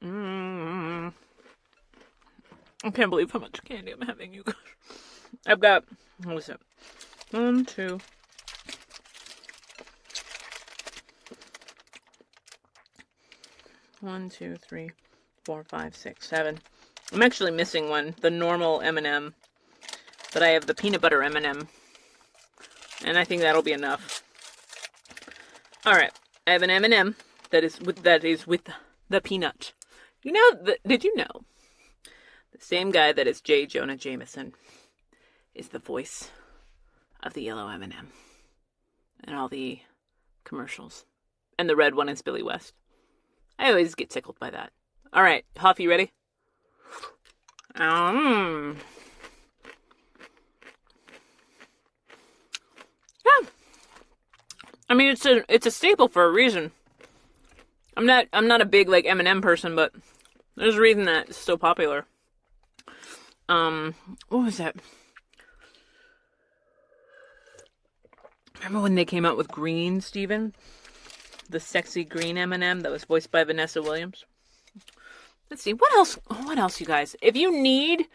I can't believe how much candy I'm having, you guys. I've got, what is it? 1, 2. One, 2, 3, 4, 5, 6, 7. I'm actually missing one, the normal M&M, but I have the peanut butter M&M, and I think that'll be enough. All right, I have an M&M that is with the peanut. Did you know? The same guy that is J. Jonah Jameson is the voice of the yellow M&M and all the commercials, and the red one is Billy West. I always get tickled by that. All right, Hoff, you ready? Yeah. I mean, it's a staple for a reason. I'm not a big like M&M person, but there's a reason that it's so popular. What was that? Remember when they came out with green, Stephen? The sexy green M&M that was voiced by Vanessa Williams. Let's see, what else, you guys? If you need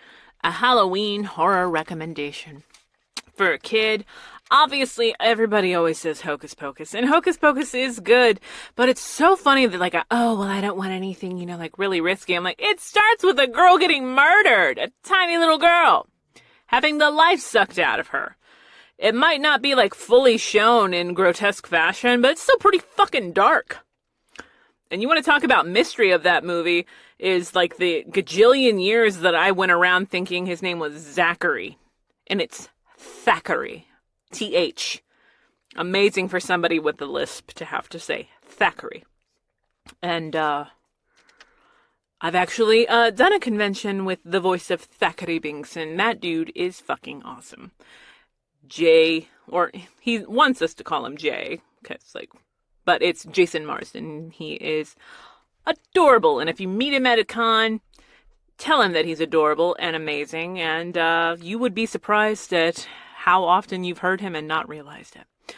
a Halloween horror recommendation for a kid. Obviously, everybody always says Hocus Pocus, and Hocus Pocus is good, but it's so funny that like, oh, well, I don't want anything, you know, like really risky. I'm like, it starts with a girl getting murdered, a tiny little girl, having the life sucked out of her. It might not be like fully shown in grotesque fashion, but it's still pretty fucking dark. And you want to talk about mystery of that movie is like the gajillion years that I went around thinking his name was Zachary. And it's Thackeray. T-H. Amazing for somebody with the lisp to have to say Thackeray. And I've actually done a convention with the voice of Thackeray Binks, and that dude is fucking awesome. Jay, or he wants us to call him Jay, because like, but it's Jason Marsden. He is adorable, and if you meet him at a con, tell him that he's adorable and amazing, and you would be surprised at how often you've heard him and not realized it.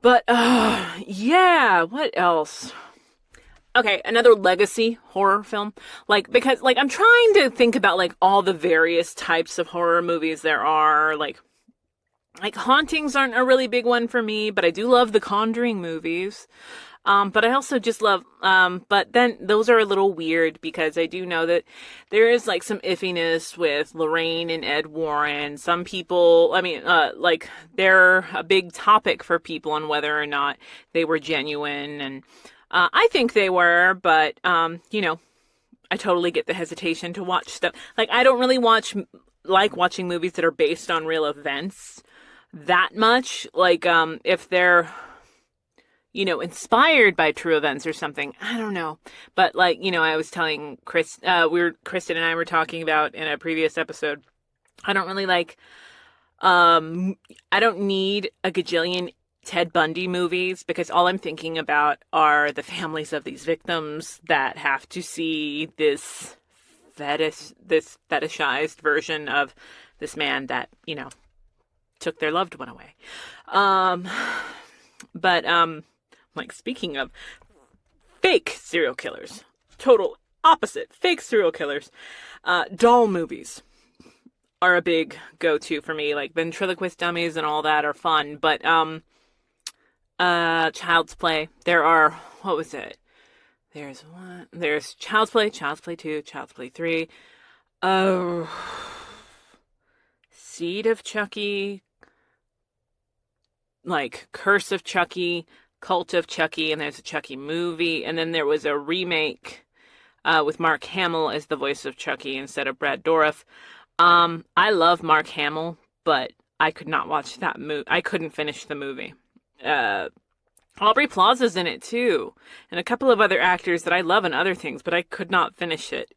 But yeah, what else? Okay, another legacy horror film. Like, because like I'm trying to think about like all the various types of horror movies there are. Like hauntings aren't a really big one for me, but I do love the Conjuring movies. But I also just love, but then those are a little weird because I do know that there is like some iffiness with Lorraine and Ed Warren. Some people, I mean, like they're a big topic for people on whether or not they were genuine. And, I think they were, but, you know, I totally get the hesitation to watch stuff. Like, I don't really like watching movies that are based on real events that much. Like, if they're, you know, inspired by true events or something. I don't know. But like, you know, I was telling Chris, Kristen and I were talking about in a previous episode, I don't really like, I don't need a gajillion Ted Bundy movies because all I'm thinking about are the families of these victims that have to see this fetishized version of this man that, you know, took their loved one away. Like, speaking of fake serial killers, total opposite, fake serial killers, doll movies are a big go-to for me. Like, ventriloquist dummies and all that are fun, but, Child's Play, there are, what was it? There's Child's Play, Child's Play 2, Child's Play 3, Seed of Chucky, like, Curse of Chucky, Cult of Chucky, and there's a Chucky movie, and then there was a remake with Mark Hamill as the voice of Chucky instead of Brad Dourif. I love Mark Hamill, but I could not watch that movie. I couldn't finish the movie. Aubrey Plaza's in it too, and a couple of other actors that I love in other things, but I could not finish it.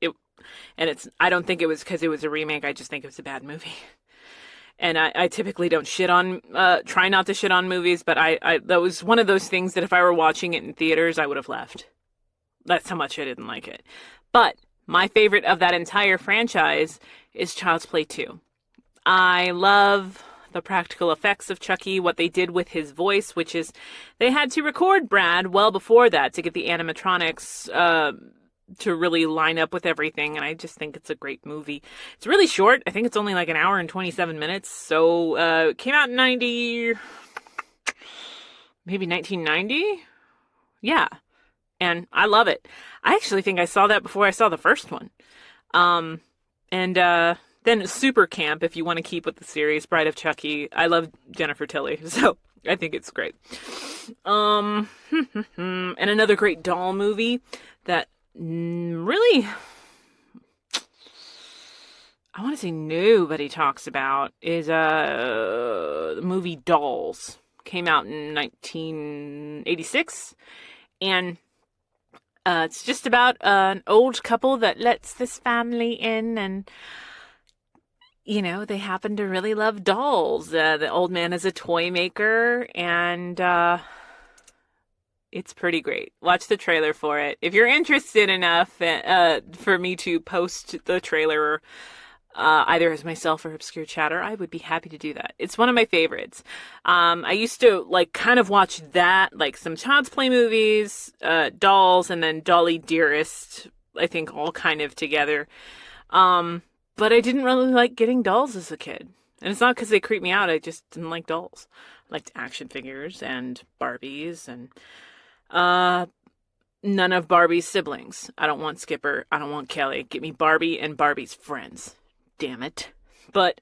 I don't think it was because it was a remake. I just think it was a bad movie. And I typically don't try not to shit on movies, but that was one of those things that if I were watching it in theaters, I would have left. That's how much I didn't like it. But my favorite of that entire franchise is Child's Play 2. I love the practical effects of Chucky, what they did with his voice, which is they had to record Brad well before that to get the animatronics to really line up with everything, and I just think it's a great movie. It's really short. I think it's only like an hour and 27 minutes, so it came out in maybe 1990? Yeah, and I love it. I actually think I saw that before I saw the first one. Then Super Camp, if you want to keep with the series, Bride of Chucky. I love Jennifer Tilly, so I think it's great. And another great doll movie that really, I want to say nobody talks about is the movie Dolls. Came out in 1986, and it's just about an old couple that lets this family in, and you know, they happen to really love dolls. The old man is a toy maker, and it's pretty great. Watch the trailer for it. If you're interested enough for me to post the trailer either as myself or Obscure Chatter, I would be happy to do that. It's one of my favorites. I used to like kind of watch that, like some Child's Play movies, Dolls, and then Dolly Dearest, I think all kind of together. But I didn't really like getting dolls as a kid. And it's not because they creep me out. I just didn't like dolls. I liked action figures and Barbies and none of Barbie's siblings. I don't want Skipper. I don't want Kelly. Get me Barbie and Barbie's friends. Damn it. But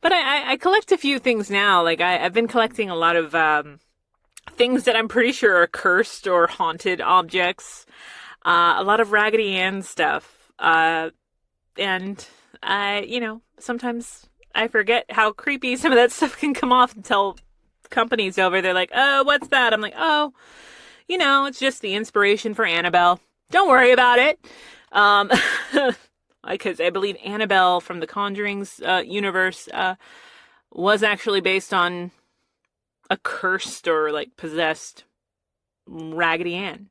but I collect a few things now. Like I've been collecting a lot of things that I'm pretty sure are cursed or haunted objects. A lot of Raggedy Ann stuff. And sometimes I forget how creepy some of that stuff can come off until company's over. They're like, oh, what's that? I'm like, oh, it's just the inspiration for Annabelle. Don't worry about it. Because I believe Annabelle from the Conjuring's universe was actually based on a cursed or like possessed Raggedy Ann.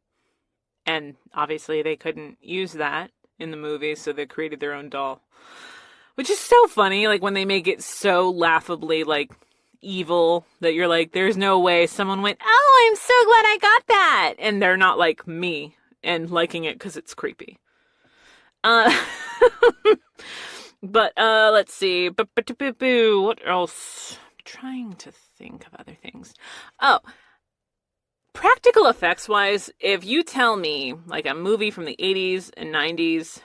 And obviously they couldn't use that in the movie, so they created their own doll. Which is so funny, like when they make it so laughably like evil that you're like, there's no way someone went, oh, I'm so glad I got that. And they're not like me and liking it because it's creepy. But let's see. What else? I'm trying to think of other things. Oh, practical effects wise, if you tell me like a movie from the 80s and 90s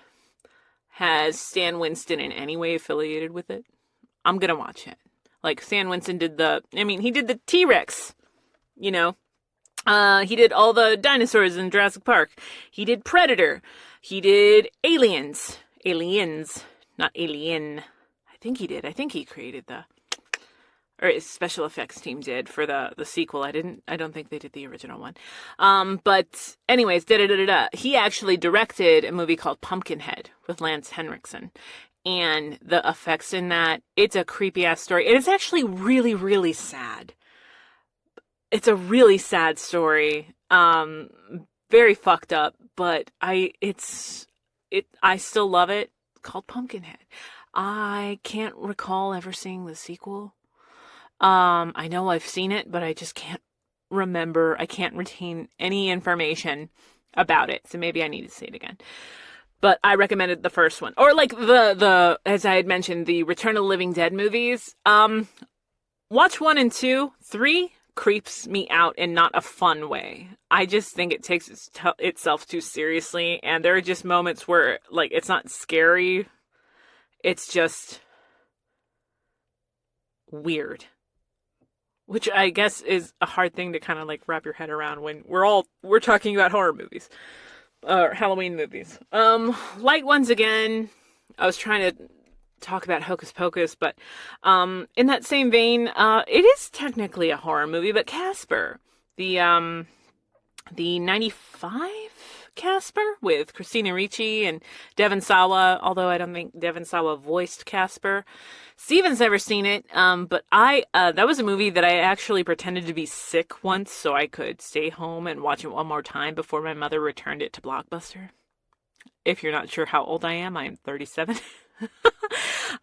has Stan Winston in any way affiliated with it, I'm gonna watch it. Like Stan Winston did he did the T-Rex, he did all the dinosaurs in Jurassic Park. He did Predator. He did Aliens, not Alien. I think he did. I think he created or his special effects team did for the sequel. I don't think they did the original one. But anyways, he actually directed a movie called Pumpkinhead with Lance Henriksen. And the effects in that, it's a creepy ass story. And it's actually really, really sad. It's a really sad story. Very fucked up, but I still love it. It's called Pumpkinhead. I can't recall ever seeing the sequel. I know I've seen it, but I just can't remember. I can't retain any information about it. So maybe I need to see it again. But I recommended the first one. Or like the as I had mentioned, the Return of the Living Dead movies. Watch 1 and 2. 3 creeps me out in not a fun way. I just think it takes itself too seriously. And there are just moments where like it's not scary. It's just weird. Which I guess is a hard thing to kind of like wrap your head around when we're talking about horror movies. Halloween movies. Light ones again. I was trying to talk about Hocus Pocus, but in that same vein, it is technically a horror movie, but Casper, the 95 Casper with Christina Ricci and Devon Sawa, although I don't think Devon Sawa voiced Casper. Steven's never seen it, but that was a movie that I actually pretended to be sick once so I could stay home and watch it one more time before my mother returned it to Blockbuster. If you're not sure how old I am 37.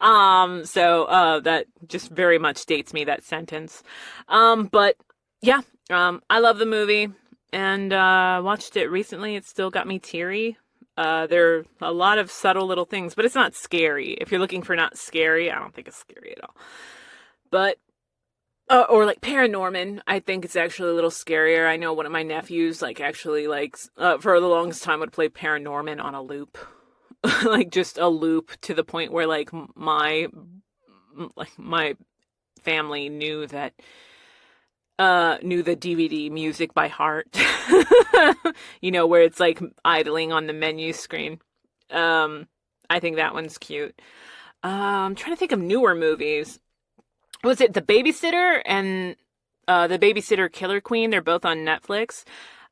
So that just very much dates me, that sentence. But yeah, I love the movie and watched it recently. It still got me teary. There are a lot of subtle little things, but it's not scary. If you're looking for not scary, I don't think it's scary at all. But, or like Paranorman, I think it's actually a little scarier. I know one of my nephews, like, actually, like, for the longest time would play Paranorman on a loop. Like, just a loop to the point where, like, my family knew the DVD music by heart. Where it's like idling on the menu screen. I think that one's cute. I'm trying to think of newer movies. Was it The Babysitter and The Babysitter Killer Queen? They're both on Netflix.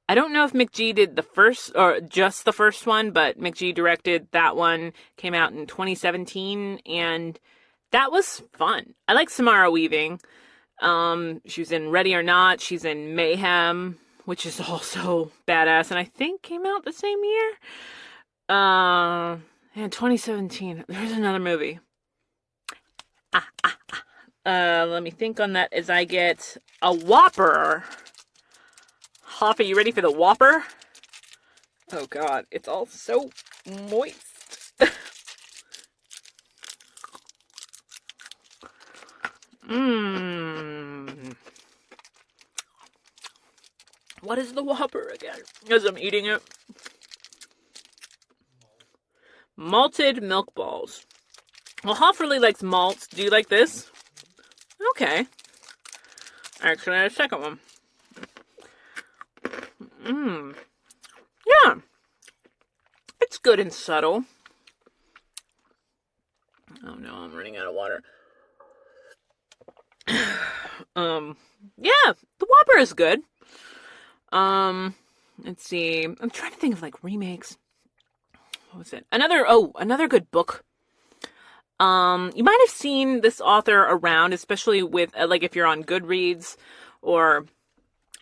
I don't know if McG did the first or just the first one, but McG directed that one. Came out in 2017, and that was fun. I like Samara Weaving. She was in Ready or Not. She's in Mayhem, which is also badass, and I think came out the same year. In 2017, there's another movie. Let me think on that as I get a Whopper. Hoff, are you ready for the Whopper? Oh God, it's all so moist. What is the Whopper again? As I'm eating it. Malted milk balls. Well, Hoff really likes malts. Do you like this? Okay. Alright, can I have a second one? Yeah. It's good and subtle. Oh no, I'm running out of water. Yeah, the Whopper is good. Let's see. I'm trying to think of like remakes. What was it? Another good book. You might have seen this author around, especially with like if you're on Goodreads or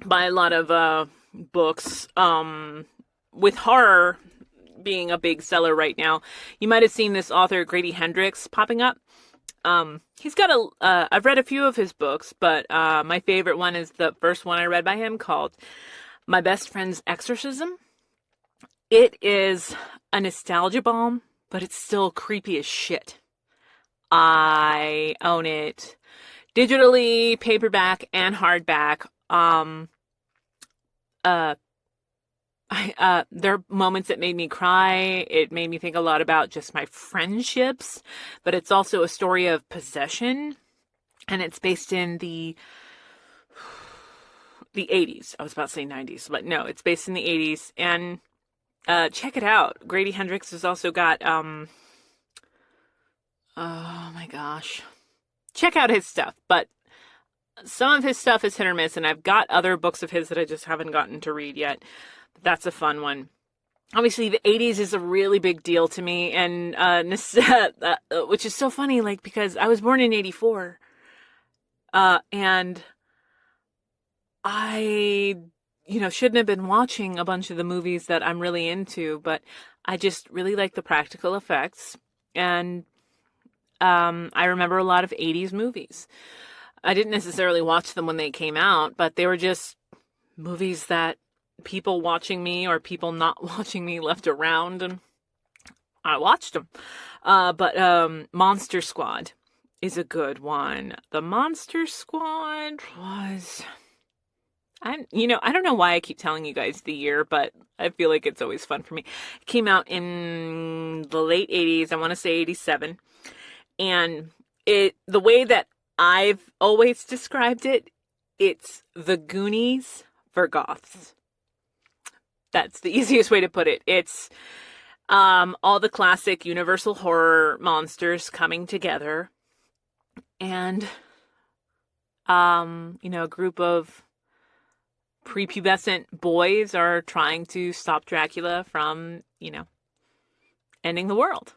buy a lot of books. With horror being a big seller right now, you might have seen this author Grady Hendrix popping up. He's got I've read a few of his books, but my favorite one is the first one I read by him called My Best Friend's Exorcism. It is a nostalgia bomb, but it's still creepy as shit. I own it digitally, paperback, and hardback. There are moments that made me cry. It made me think a lot about just my friendships, but it's also a story of possession, and it's based in the 80s. I was about to say 90s, but no, it's based in the 80s, and check it out. Grady Hendrix has also got, oh my gosh. Check out his stuff, but some of his stuff is hit or miss, and I've got other books of his that I just haven't gotten to read yet. That's a fun one. Obviously, the 80s is a really big deal to me, and which is so funny, like, because I was born in 84, and I, shouldn't have been watching a bunch of the movies that I'm really into, but I just really like the practical effects, and I remember a lot of 80s movies. I didn't necessarily watch them when they came out, but they were just movies that people watching me or people not watching me left around, and I watched them. But Monster Squad is a good one. The Monster Squad was... I don't know why I keep telling you guys the year, but I feel like it's always fun for me. It came out in the late 80s. I want to say 87. And the way that I've always described it, it's the Goonies for goths. That's the easiest way to put it. It's all the classic Universal horror monsters coming together, and a group of prepubescent boys are trying to stop Dracula from, ending the world.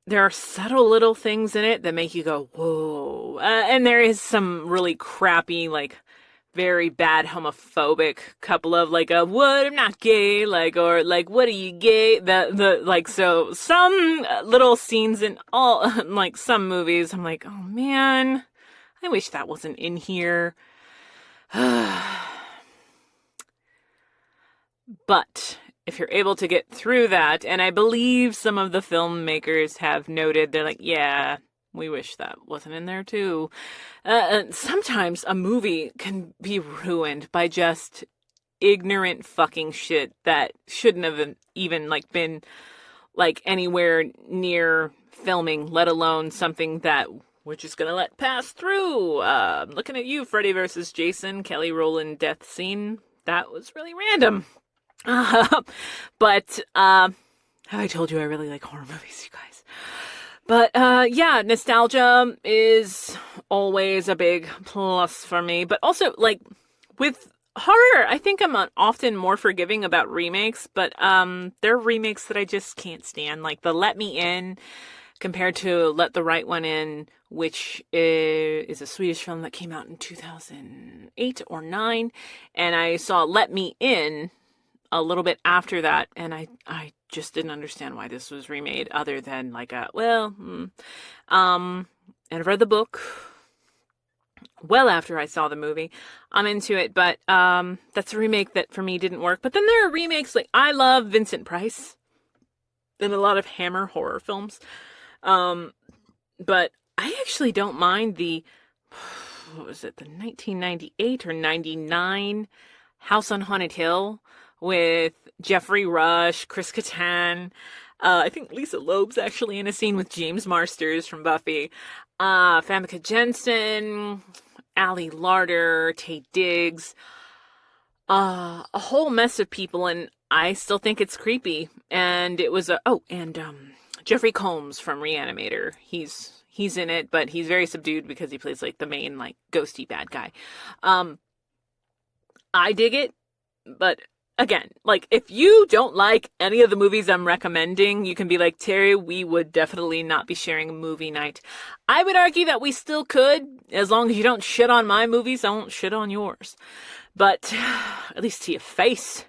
There are subtle little things in it that make you go, whoa. And there is some really crappy, like, very bad homophobic couple of, like, what, I'm not gay, like, or, like, what are you gay? So some little scenes in all, like, some movies, I'm like, oh, man, I wish that wasn't in here. But if you're able to get through that, and I believe some of the filmmakers have noted, they're like, yeah, we wish that wasn't in there too. Sometimes a movie can be ruined by just ignorant fucking shit that shouldn't have even been anywhere near filming, let alone something that we're just gonna let pass through. Looking at you, Freddy vs. Jason, Kelly Rowland death scene. That was really random. But I told you I really like horror movies, you guys. But yeah, nostalgia is always a big plus for me. But also, with horror, I think I'm often more forgiving about remakes. But there are remakes that I just can't stand, like the Let Me In compared to Let the Right One In, which is a Swedish film that came out in 2008 or 9. And I saw Let Me In a little bit after that, and I just didn't understand why this was remade, other than and I've read the book well after I saw the movie. I'm into it, but that's a remake that for me didn't work. But then there are remakes, like I love Vincent Price and a lot of Hammer horror films. But I actually don't mind what was it, the 1998 or 99 House on Haunted Hill with Jeffrey Rush, Chris Kattan. I think Lisa Loeb's actually in a scene with James Marsters from Buffy. Famke Jensen, Ali Larder, Taye Diggs. A whole mess of people, and I still think it's creepy. And it was Jeffrey Combs from Reanimator. He's in it, but he's very subdued because he plays like the main like ghosty bad guy. I dig it, but again, like if you don't like any of the movies I'm recommending, you can be like, Terry, we would definitely not be sharing a movie night. I would argue that we still could, as long as you don't shit on my movies, I won't shit on yours. But at least to your face.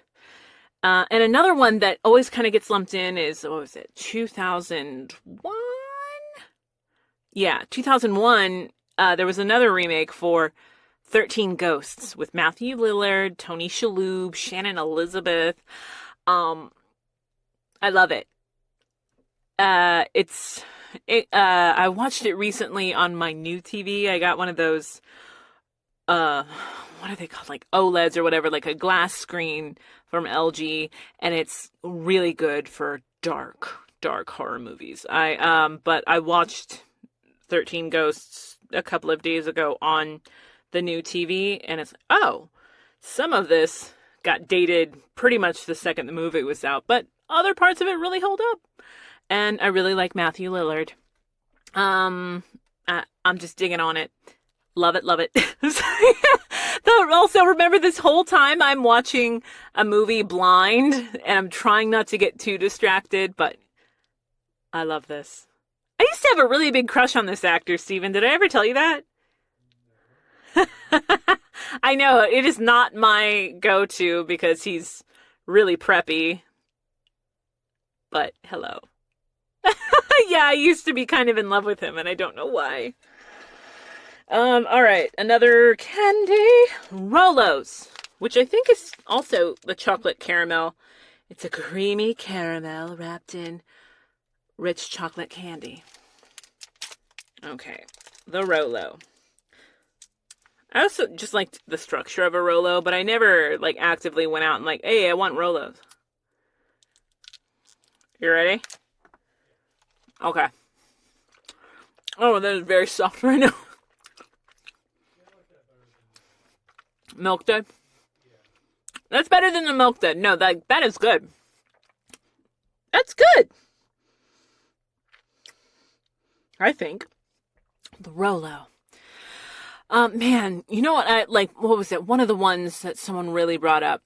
And another one that always kind of gets lumped in is, 2001? Yeah, 2001, there was another remake for 13 Ghosts with Matthew Lillard, Tony Shalhoub, Shannon Elizabeth. I love it. I watched it recently on my new TV. I got one of those, what are they called? Like OLEDs or whatever, like a glass screen from LG, and it's really good for dark horror movies. But I watched 13 Ghosts a couple of days ago on the new TV, and it's, some of this got dated pretty much the second the movie was out, but other parts of it really hold up. And I really like Matthew Lillard. I'm just digging on it. Love it. Also, remember this whole time I'm watching a movie blind, and I'm trying not to get too distracted, but I love this. I used to have a really big crush on this actor, Stephen. Did I ever tell you that? I know, it is not my go-to because he's really preppy. But hello. Yeah, I used to be kind of in love with him, and I don't know why. Alright, another candy. Rolos, which I think is also the chocolate caramel. It's a creamy caramel wrapped in rich chocolate candy. Okay, the Rolo. I also just liked the structure of a Rolo, but I never like actively went out and like, hey, I want Rolos. You ready? Okay. Oh, that is very soft right now. Milk Dud? That's better than the Milk Dud. No, that is good. That's good. I think. The Rolo. Man, you know what what was it? One of the ones that someone really brought up.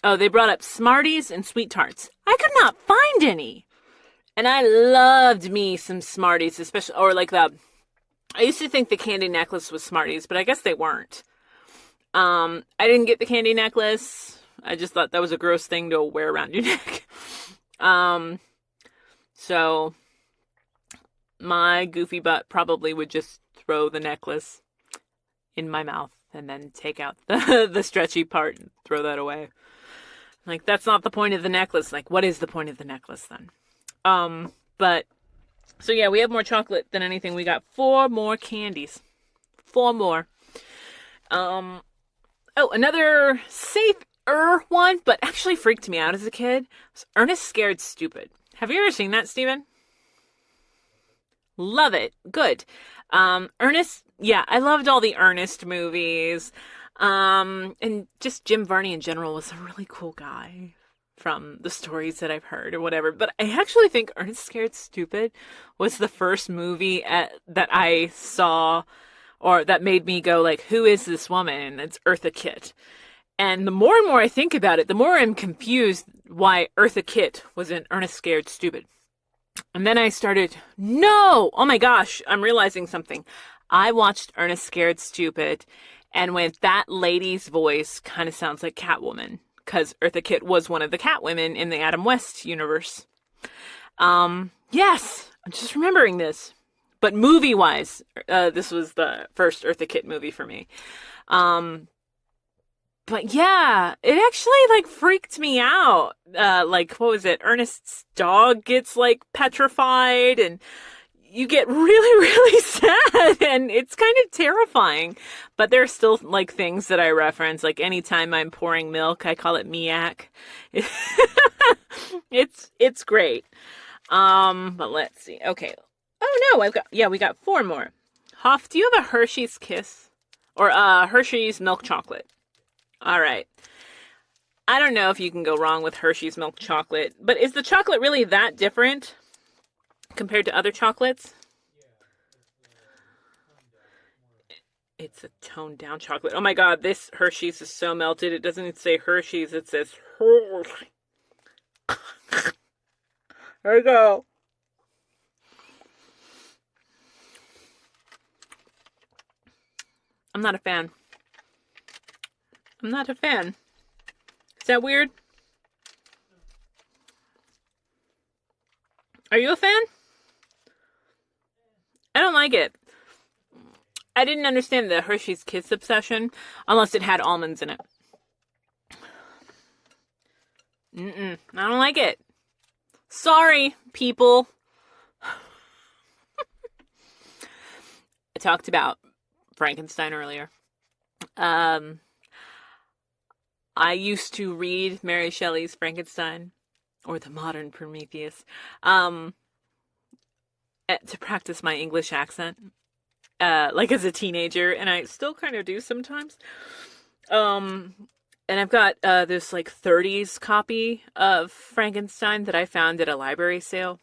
Oh, they brought up Smarties and Sweet Tarts. I could not find any. And I loved me some Smarties, especially, or like I used to think the candy necklace was Smarties, but I guess they weren't. I didn't get the candy necklace. I just thought that was a gross thing to wear around your neck. So my goofy butt probably would just throw the necklace in my mouth and then take out the stretchy part and throw that away. Like, that's not the point of the necklace. Like, what is the point of the necklace then? But, so yeah, we have more chocolate than anything. We got 4 more candies. 4 more. Another safer one, but actually freaked me out as a kid, was Ernest Scared Stupid. Have you ever seen that, Steven? Love it. Good. Ernest, yeah, I loved all the Ernest movies. And just Jim Varney in general was a really cool guy from the stories that I've heard or whatever. But I actually think Ernest Scared Stupid was the first movie that I saw or that made me go like, who is this woman? It's Eartha Kitt. And the more and more I think about it, the more I'm confused why Eartha Kitt was in Ernest Scared Stupid. And then I started, oh my gosh, I'm realizing something. I watched Ernest Scared Stupid and went, that lady's voice kind of sounds like Catwoman, because Eartha Kitt was one of the Catwomen in the Adam West universe. Yes, I'm just remembering this. But movie-wise, this was the first Eartha Kitt movie for me. But yeah, it actually freaked me out. What was it? Ernest's dog gets petrified, and you get really, really sad, and it's kind of terrifying. But there's still like things that I reference, like anytime I'm pouring milk, I call it miak. It's great. But let's see. Okay. Oh no, we got 4 more. Hoff, do you have a Hershey's Kiss? Or Hershey's Milk Chocolate? All right. I don't know if you can go wrong with Hershey's Milk Chocolate, but is the chocolate really that different compared to other chocolates? It's a toned down chocolate. Oh my god, this Hershey's is so melted. It doesn't say Hershey's, it says Hershey. There you go. I'm not a fan. Is that weird? Are you a fan? I don't like it. I didn't understand the Hershey's Kiss obsession unless it had almonds in it. I don't like it. Sorry, people. I talked about Frankenstein earlier. I used to read Mary Shelley's Frankenstein, or the modern Prometheus, to practice my English accent, like as a teenager, and I still kind of do sometimes. And I've got this like 30s copy of Frankenstein that I found at a library sale.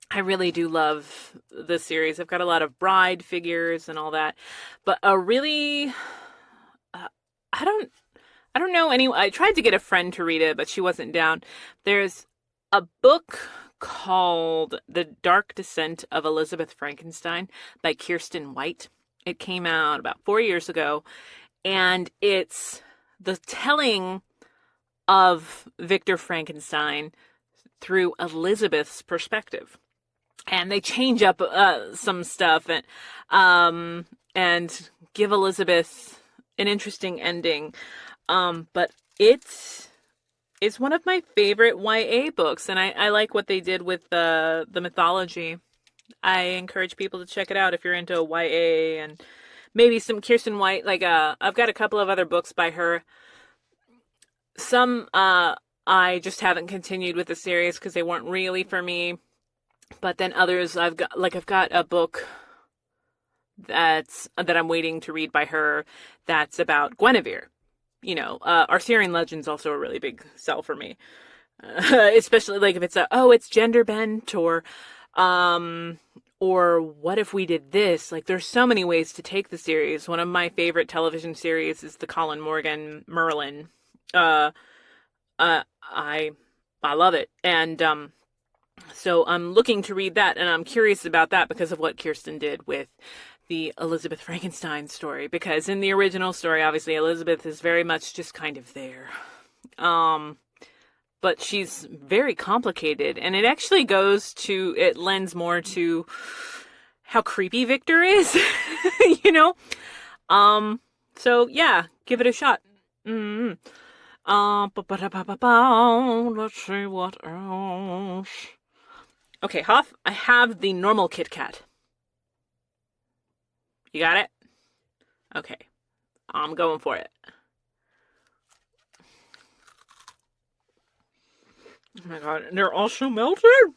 I really do love the series. I've got a lot of bride figures and all that, but a really, I don't know any. I tried to get a friend to read it, but she wasn't down. There's a book called The Dark Descent of Elizabeth Frankenstein by Kirsten White. It came out about 4 years ago, and it's the telling of Victor Frankenstein through Elizabeth's perspective. And they change up some stuff and give Elizabeth an interesting ending. But it's one of my favorite YA books, and I like what they did with the mythology. I encourage people to check it out if you're into YA and maybe some Kirsten White. Like I've got a couple of other books by her. Some I just haven't continued with the series because they weren't really for me. But then others I've got a book that I'm waiting to read by her that's about Guinevere. You know, Arthurian Legend's also a really big sell for me. Especially like if it's it's gender bent or what if we did this? Like there's so many ways to take the series. One of my favorite television series is the Colin Morgan Merlin. I love it. And so I'm looking to read that, and I'm curious about that because of what Kirsten did with the Elizabeth Frankenstein story. Because in the original story, obviously, Elizabeth is very much just kind of there. But she's very complicated, and it actually it lends more to how creepy Victor is, you know? So yeah, give it a shot. Let's see what else. Okay, Hoff, I have the normal Kit Kat. You got it? Okay. I'm going for it. Oh my god, and they're also melted?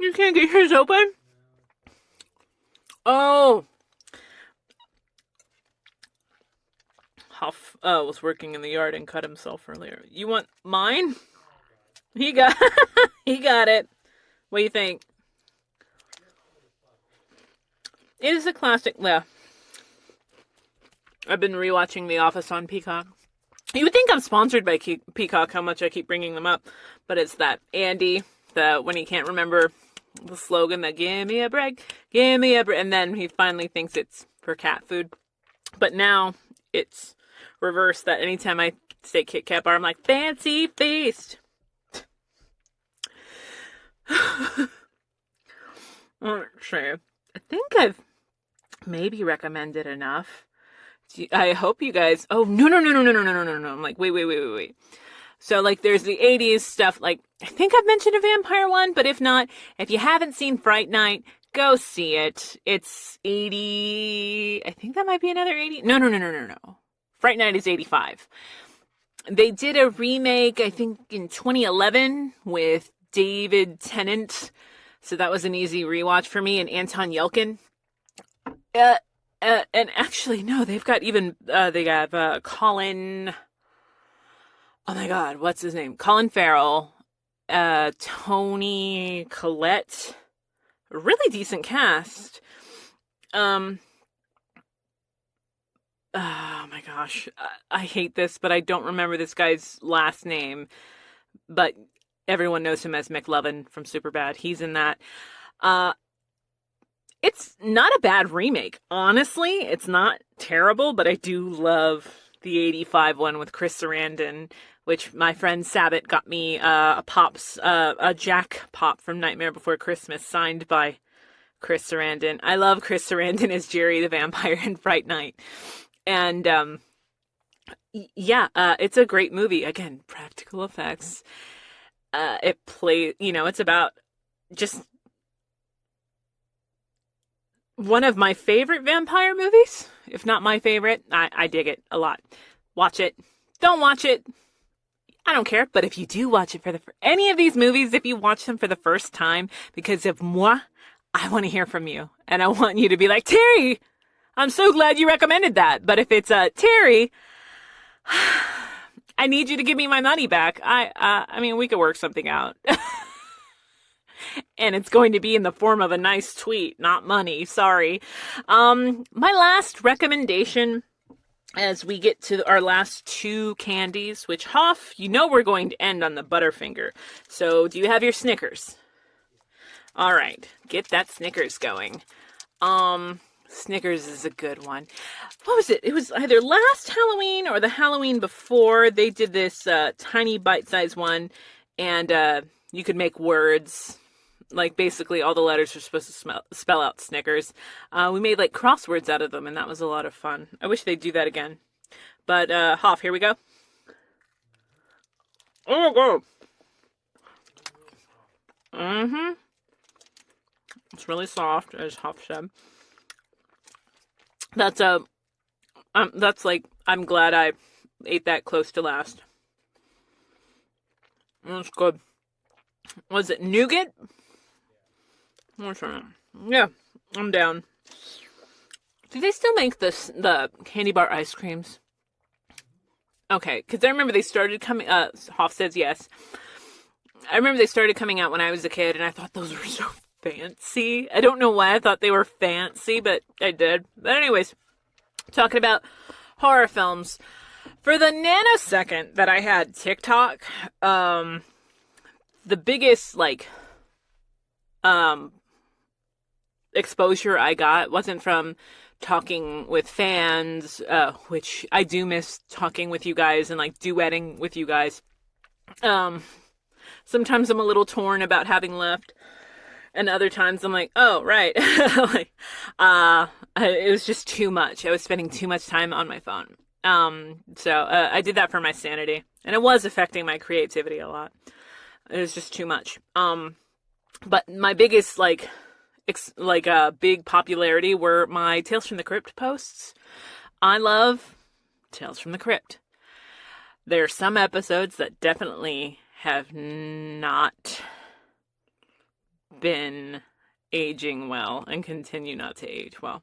You can't get yours open? Oh. Hoff was working in the yard and cut himself earlier. You want mine? He got it. What do you think? It is a classic. Yeah. I've been rewatching The Office on Peacock. You would think I'm sponsored by Peacock, how much I keep bringing them up. But it's that Andy, when he can't remember the slogan, that give me a break, and then he finally thinks it's for cat food. But now it's reversed, that anytime I say Kit Kat bar, I'm like, fancy feast. Let's see. I think I've maybe recommended enough. I hope you guys. Oh no! I'm like, wait. So, like, there's the 80s stuff. Like, I think I've mentioned a vampire one, but if not, if you haven't seen Fright Night, go see it. It's 80... I think that might be another 80... No. Fright Night is 85. They did a remake, I think, in 2011 with David Tennant. So that was an easy rewatch for me. And Anton Yelchin. And actually, no, they've got even... they have Colin... Oh my God, what's his name? Colin Farrell, Toni Collette, a really decent cast. Oh my gosh, I hate this, but I don't remember this guy's last name. But everyone knows him as McLovin from Superbad. He's in that. It's not a bad remake, honestly. It's not terrible, but I do love the 85 one with Chris Sarandon, which my friend Sabat got me a Jack Pop from Nightmare Before Christmas signed by Chris Sarandon. I love Chris Sarandon as Jerry the Vampire in Fright Night. And it's a great movie. Again, practical effects. It's about just one of my favorite vampire movies, if not my favorite. I dig it a lot. Watch it. Don't watch it. I don't care. But if you do watch it for any of these movies, if you watch them for the first time because of moi, I want to hear from you. And I want you to be like, Terri, I'm so glad you recommended that. But if it's Terri, I need you to give me my money back. I mean, we could work something out. And it's going to be in the form of a nice tweet, not money. Sorry. My last recommendation as we get to our last two candies, which Hoff, we're going to end on the Butterfinger. So do you have your Snickers? All right. Get that Snickers going. Snickers is a good one. What was it? It was either last Halloween or the Halloween before. They did this tiny bite-sized one, and you could make words. Like, basically, all the letters were supposed to spell out Snickers. We made, like, crosswords out of them, and that was a lot of fun. I wish they'd do that again. But, Hoff, here we go. Oh, my God. Mm-hmm. It's really soft, as Hoff said. That's like, I'm glad I ate that close to last. That's good. Was it nougat? Yeah, I'm down. Do they still make the candy bar ice creams? Okay, because I remember they started coming... Hoff says yes. I remember they started coming out when I was a kid, and I thought those were so fancy. I don't know why I thought they were fancy, but I did. But anyways, talking about horror films. For the nanosecond that I had TikTok, the biggest, exposure I got wasn't from talking with fans, which I do miss talking with you guys and duetting with you guys. Sometimes I'm a little torn about having left, and other times I'm like, oh, right. It was just too much. I was spending too much time on my phone. So I did that for my sanity, and it was affecting my creativity a lot. It was just too much. But my biggest, big popularity were my Tales from the Crypt posts. I love Tales from the Crypt. There are some episodes that definitely have not been aging well and continue not to age well.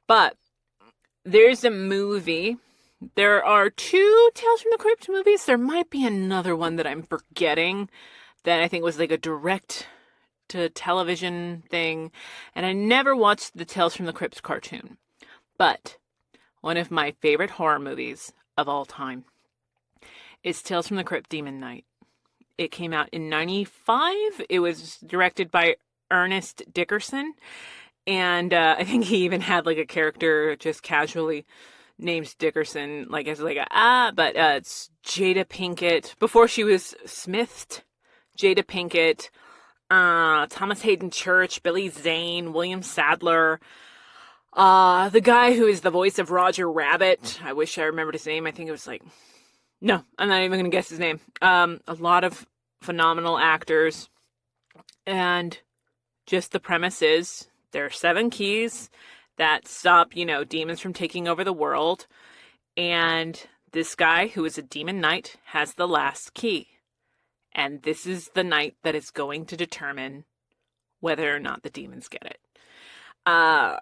But there's a movie. There are 2 Tales from the Crypt movies. There might be another one that I'm forgetting that I think was like a direct to television thing, and I never watched the Tales from the Crypt cartoon. But one of my favorite horror movies of all time is Tales from the Crypt Demon Knight. It came out in 95. It was directed by Ernest Dickerson, and I think he even had a character just casually named Dickerson, but it's Jada Pinkett. Before she was Smithed, Jada Pinkett, Thomas Hayden Church, Billy Zane, William Sadler, the guy who is the voice of Roger Rabbit. I wish I remembered his name. I think it was No, I'm not even going to guess his name. A lot of phenomenal actors. And just the premise is there are 7 keys that stop, demons from taking over the world. And this guy, who is a demon knight, has the last key. And this is the night that is going to determine whether or not the demons get it. I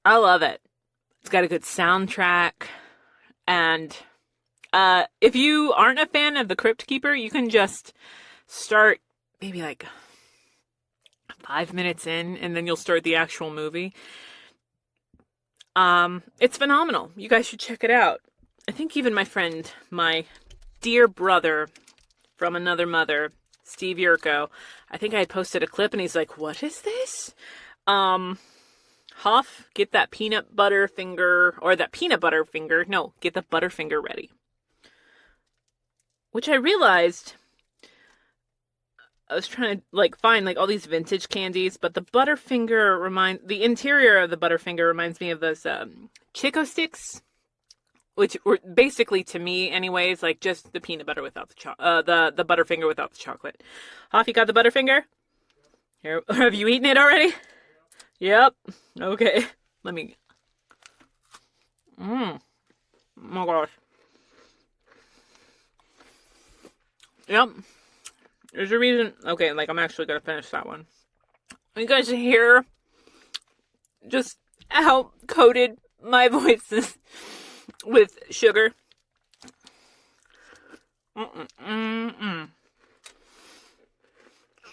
love it. It's got a good soundtrack. And if you aren't a fan of The Crypt Keeper, you can just start maybe like 5 minutes in, and then you'll start the actual movie. It's phenomenal. You guys should check it out. I think even my dear brother from another mother, Steve Yurko, I think I had posted a clip and he's like, what is this? Hoff, get that peanut butter finger, or that peanut butter finger. No, get the Butterfinger ready. Which I realized, I was trying to find all these vintage candies, but the Butterfinger the interior of the Butterfinger reminds me of those Chico sticks, which were basically, to me anyways, just the peanut butter without the Butterfinger without the chocolate. Hoff, you got the Butterfinger? Here, have you eaten it already? Yep. Okay. Let me. Oh my gosh. Yep. There's a reason. Okay, I'm actually gonna finish that one. You guys hear just how coated my voice is with sugar.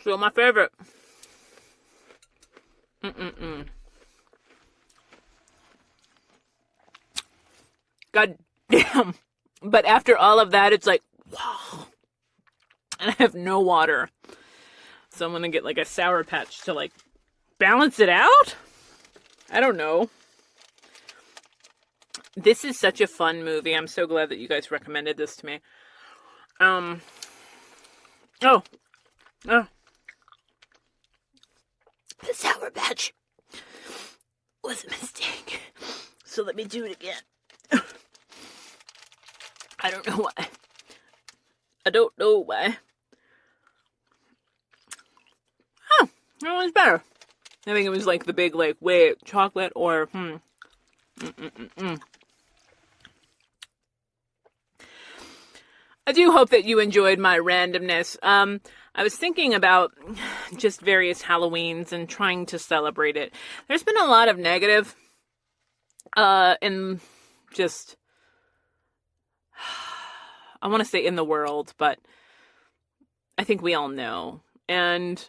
Still my favorite. God damn. But after all of that, it's like, wow. And I have no water. So I'm going to get a Sour Patch to balance it out? I don't know. This is such a fun movie. I'm so glad that you guys recommended this to me. The Sour Patch was a mistake. So let me do it again. I don't know why. I don't know why. Oh, that one's better. I think it was the big, wait, chocolate or, I do hope that you enjoyed my randomness. I was thinking about just various Halloweens and trying to celebrate it. There's been a lot of negative, in just, I want to say in the world, but I think we all know. And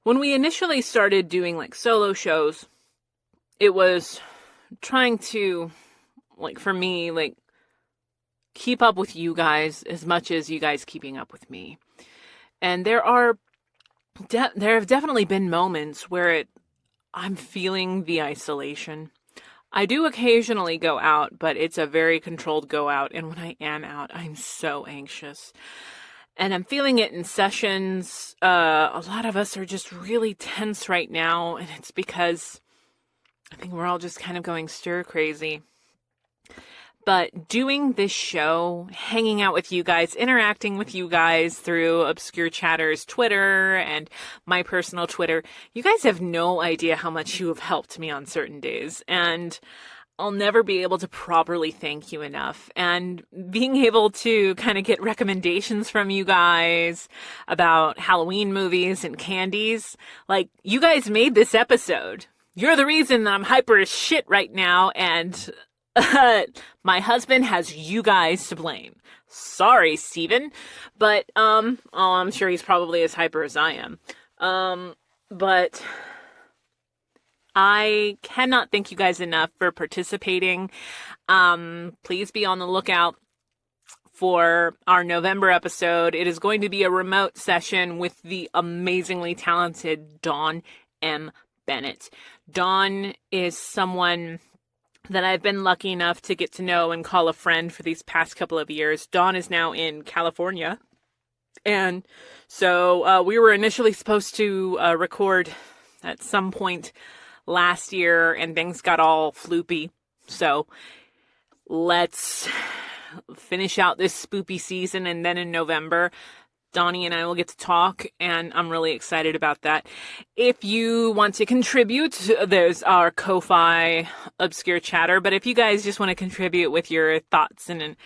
when we initially started doing solo shows, it was trying to, for me, keep up with you guys as much as you guys keeping up with me. And there have definitely been moments where I'm feeling the isolation. I do occasionally go out, but it's a very controlled go out. And when I am out, I'm so anxious. And I'm feeling it in sessions. A lot of us are just really tense right now. And it's because I think we're all just kind of going stir crazy. But doing this show, hanging out with you guys, interacting with you guys through Obscure Chatter's Twitter and my personal Twitter, you guys have no idea how much you have helped me on certain days. And I'll never be able to properly thank you enough. And being able to kind of get recommendations from you guys about Halloween movies and candies, you guys made this episode. You're the reason that I'm hyper as shit right now, and my husband has you guys to blame. Sorry, Stephen. But, I'm sure he's probably as hyper as I am. But I cannot thank you guys enough for participating. Please be on the lookout for our November episode. It is going to be a remote session with the amazingly talented Dawn M. Bennett. Dawn is someone that I've been lucky enough to get to know and call a friend for these past couple of years. Dawn is now in California. And so we were initially supposed to record at some point last year, and things got all floopy. So let's finish out this spoopy season, and then in November, Donnie and I will get to talk, and I'm really excited about that. If you want to contribute, there's our Ko-Fi Obscure Chatter, but if you guys just want to contribute with your thoughts and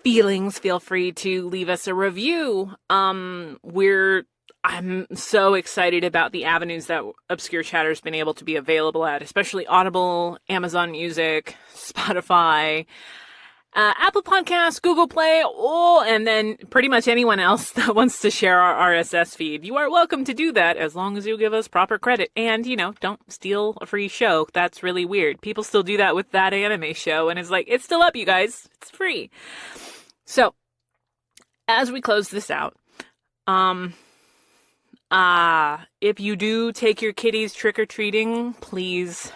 feelings, feel free to leave us a review. I'm so excited about the avenues that Obscure Chatter's been able to be available at, especially Audible, Amazon Music, Spotify, Apple Podcasts, Google Play, and then pretty much anyone else that wants to share our RSS feed. You are welcome to do that as long as you give us proper credit. And, don't steal a free show. That's really weird. People still do that with That Anime Show, and it's like, it's still up, you guys. It's free. So, as we close this out, if you do take your kitties trick-or-treating, please,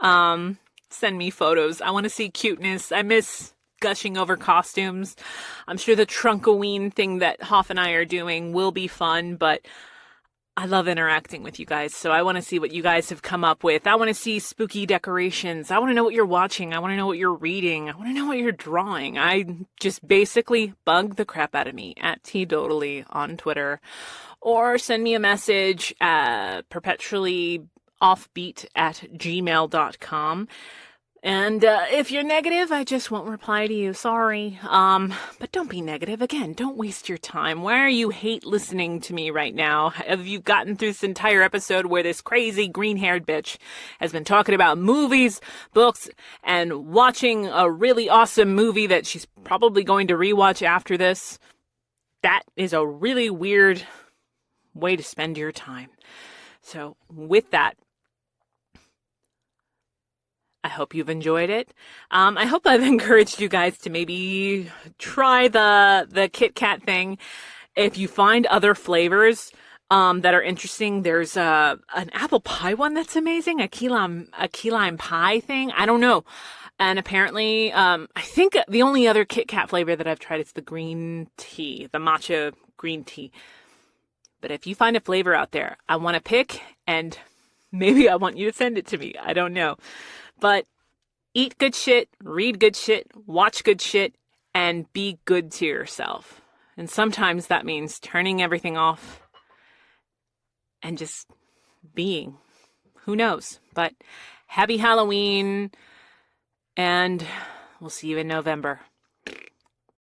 send me photos. I want to see cuteness. I miss gushing over costumes. I'm sure the Trunkoween thing that Hoff and I are doing will be fun, but I love interacting with you guys, so I want to see what you guys have come up with. I want to see spooky decorations. I want to know what you're watching. I want to know what you're reading. I want to know what you're drawing. I just basically bug the crap out of me at Doty on Twitter, or send me a message at perpetuallyoffbeat@gmail.com. And if you're negative, I just won't reply to you. Sorry. But don't be negative. Again, don't waste your time. Why are you hate listening to me right now? Have you gotten through this entire episode where this crazy green-haired bitch has been talking about movies, books, and watching a really awesome movie that she's probably going to rewatch after this? That is a really weird way to spend your time. So with that, I hope you've enjoyed it. I hope I've encouraged you guys to maybe try the Kit Kat thing. If you find other flavors that are interesting, there's an apple pie one that's amazing, a key lime pie thing. I don't know. And apparently, I think the only other Kit Kat flavor that I've tried is the green tea, the matcha green tea. But if you find a flavor out there, I want to pick, and maybe I want you to send it to me. I don't know. But eat good shit, read good shit, watch good shit, and be good to yourself. And sometimes that means turning everything off and just being. Who knows? But happy Halloween, and we'll see you in November.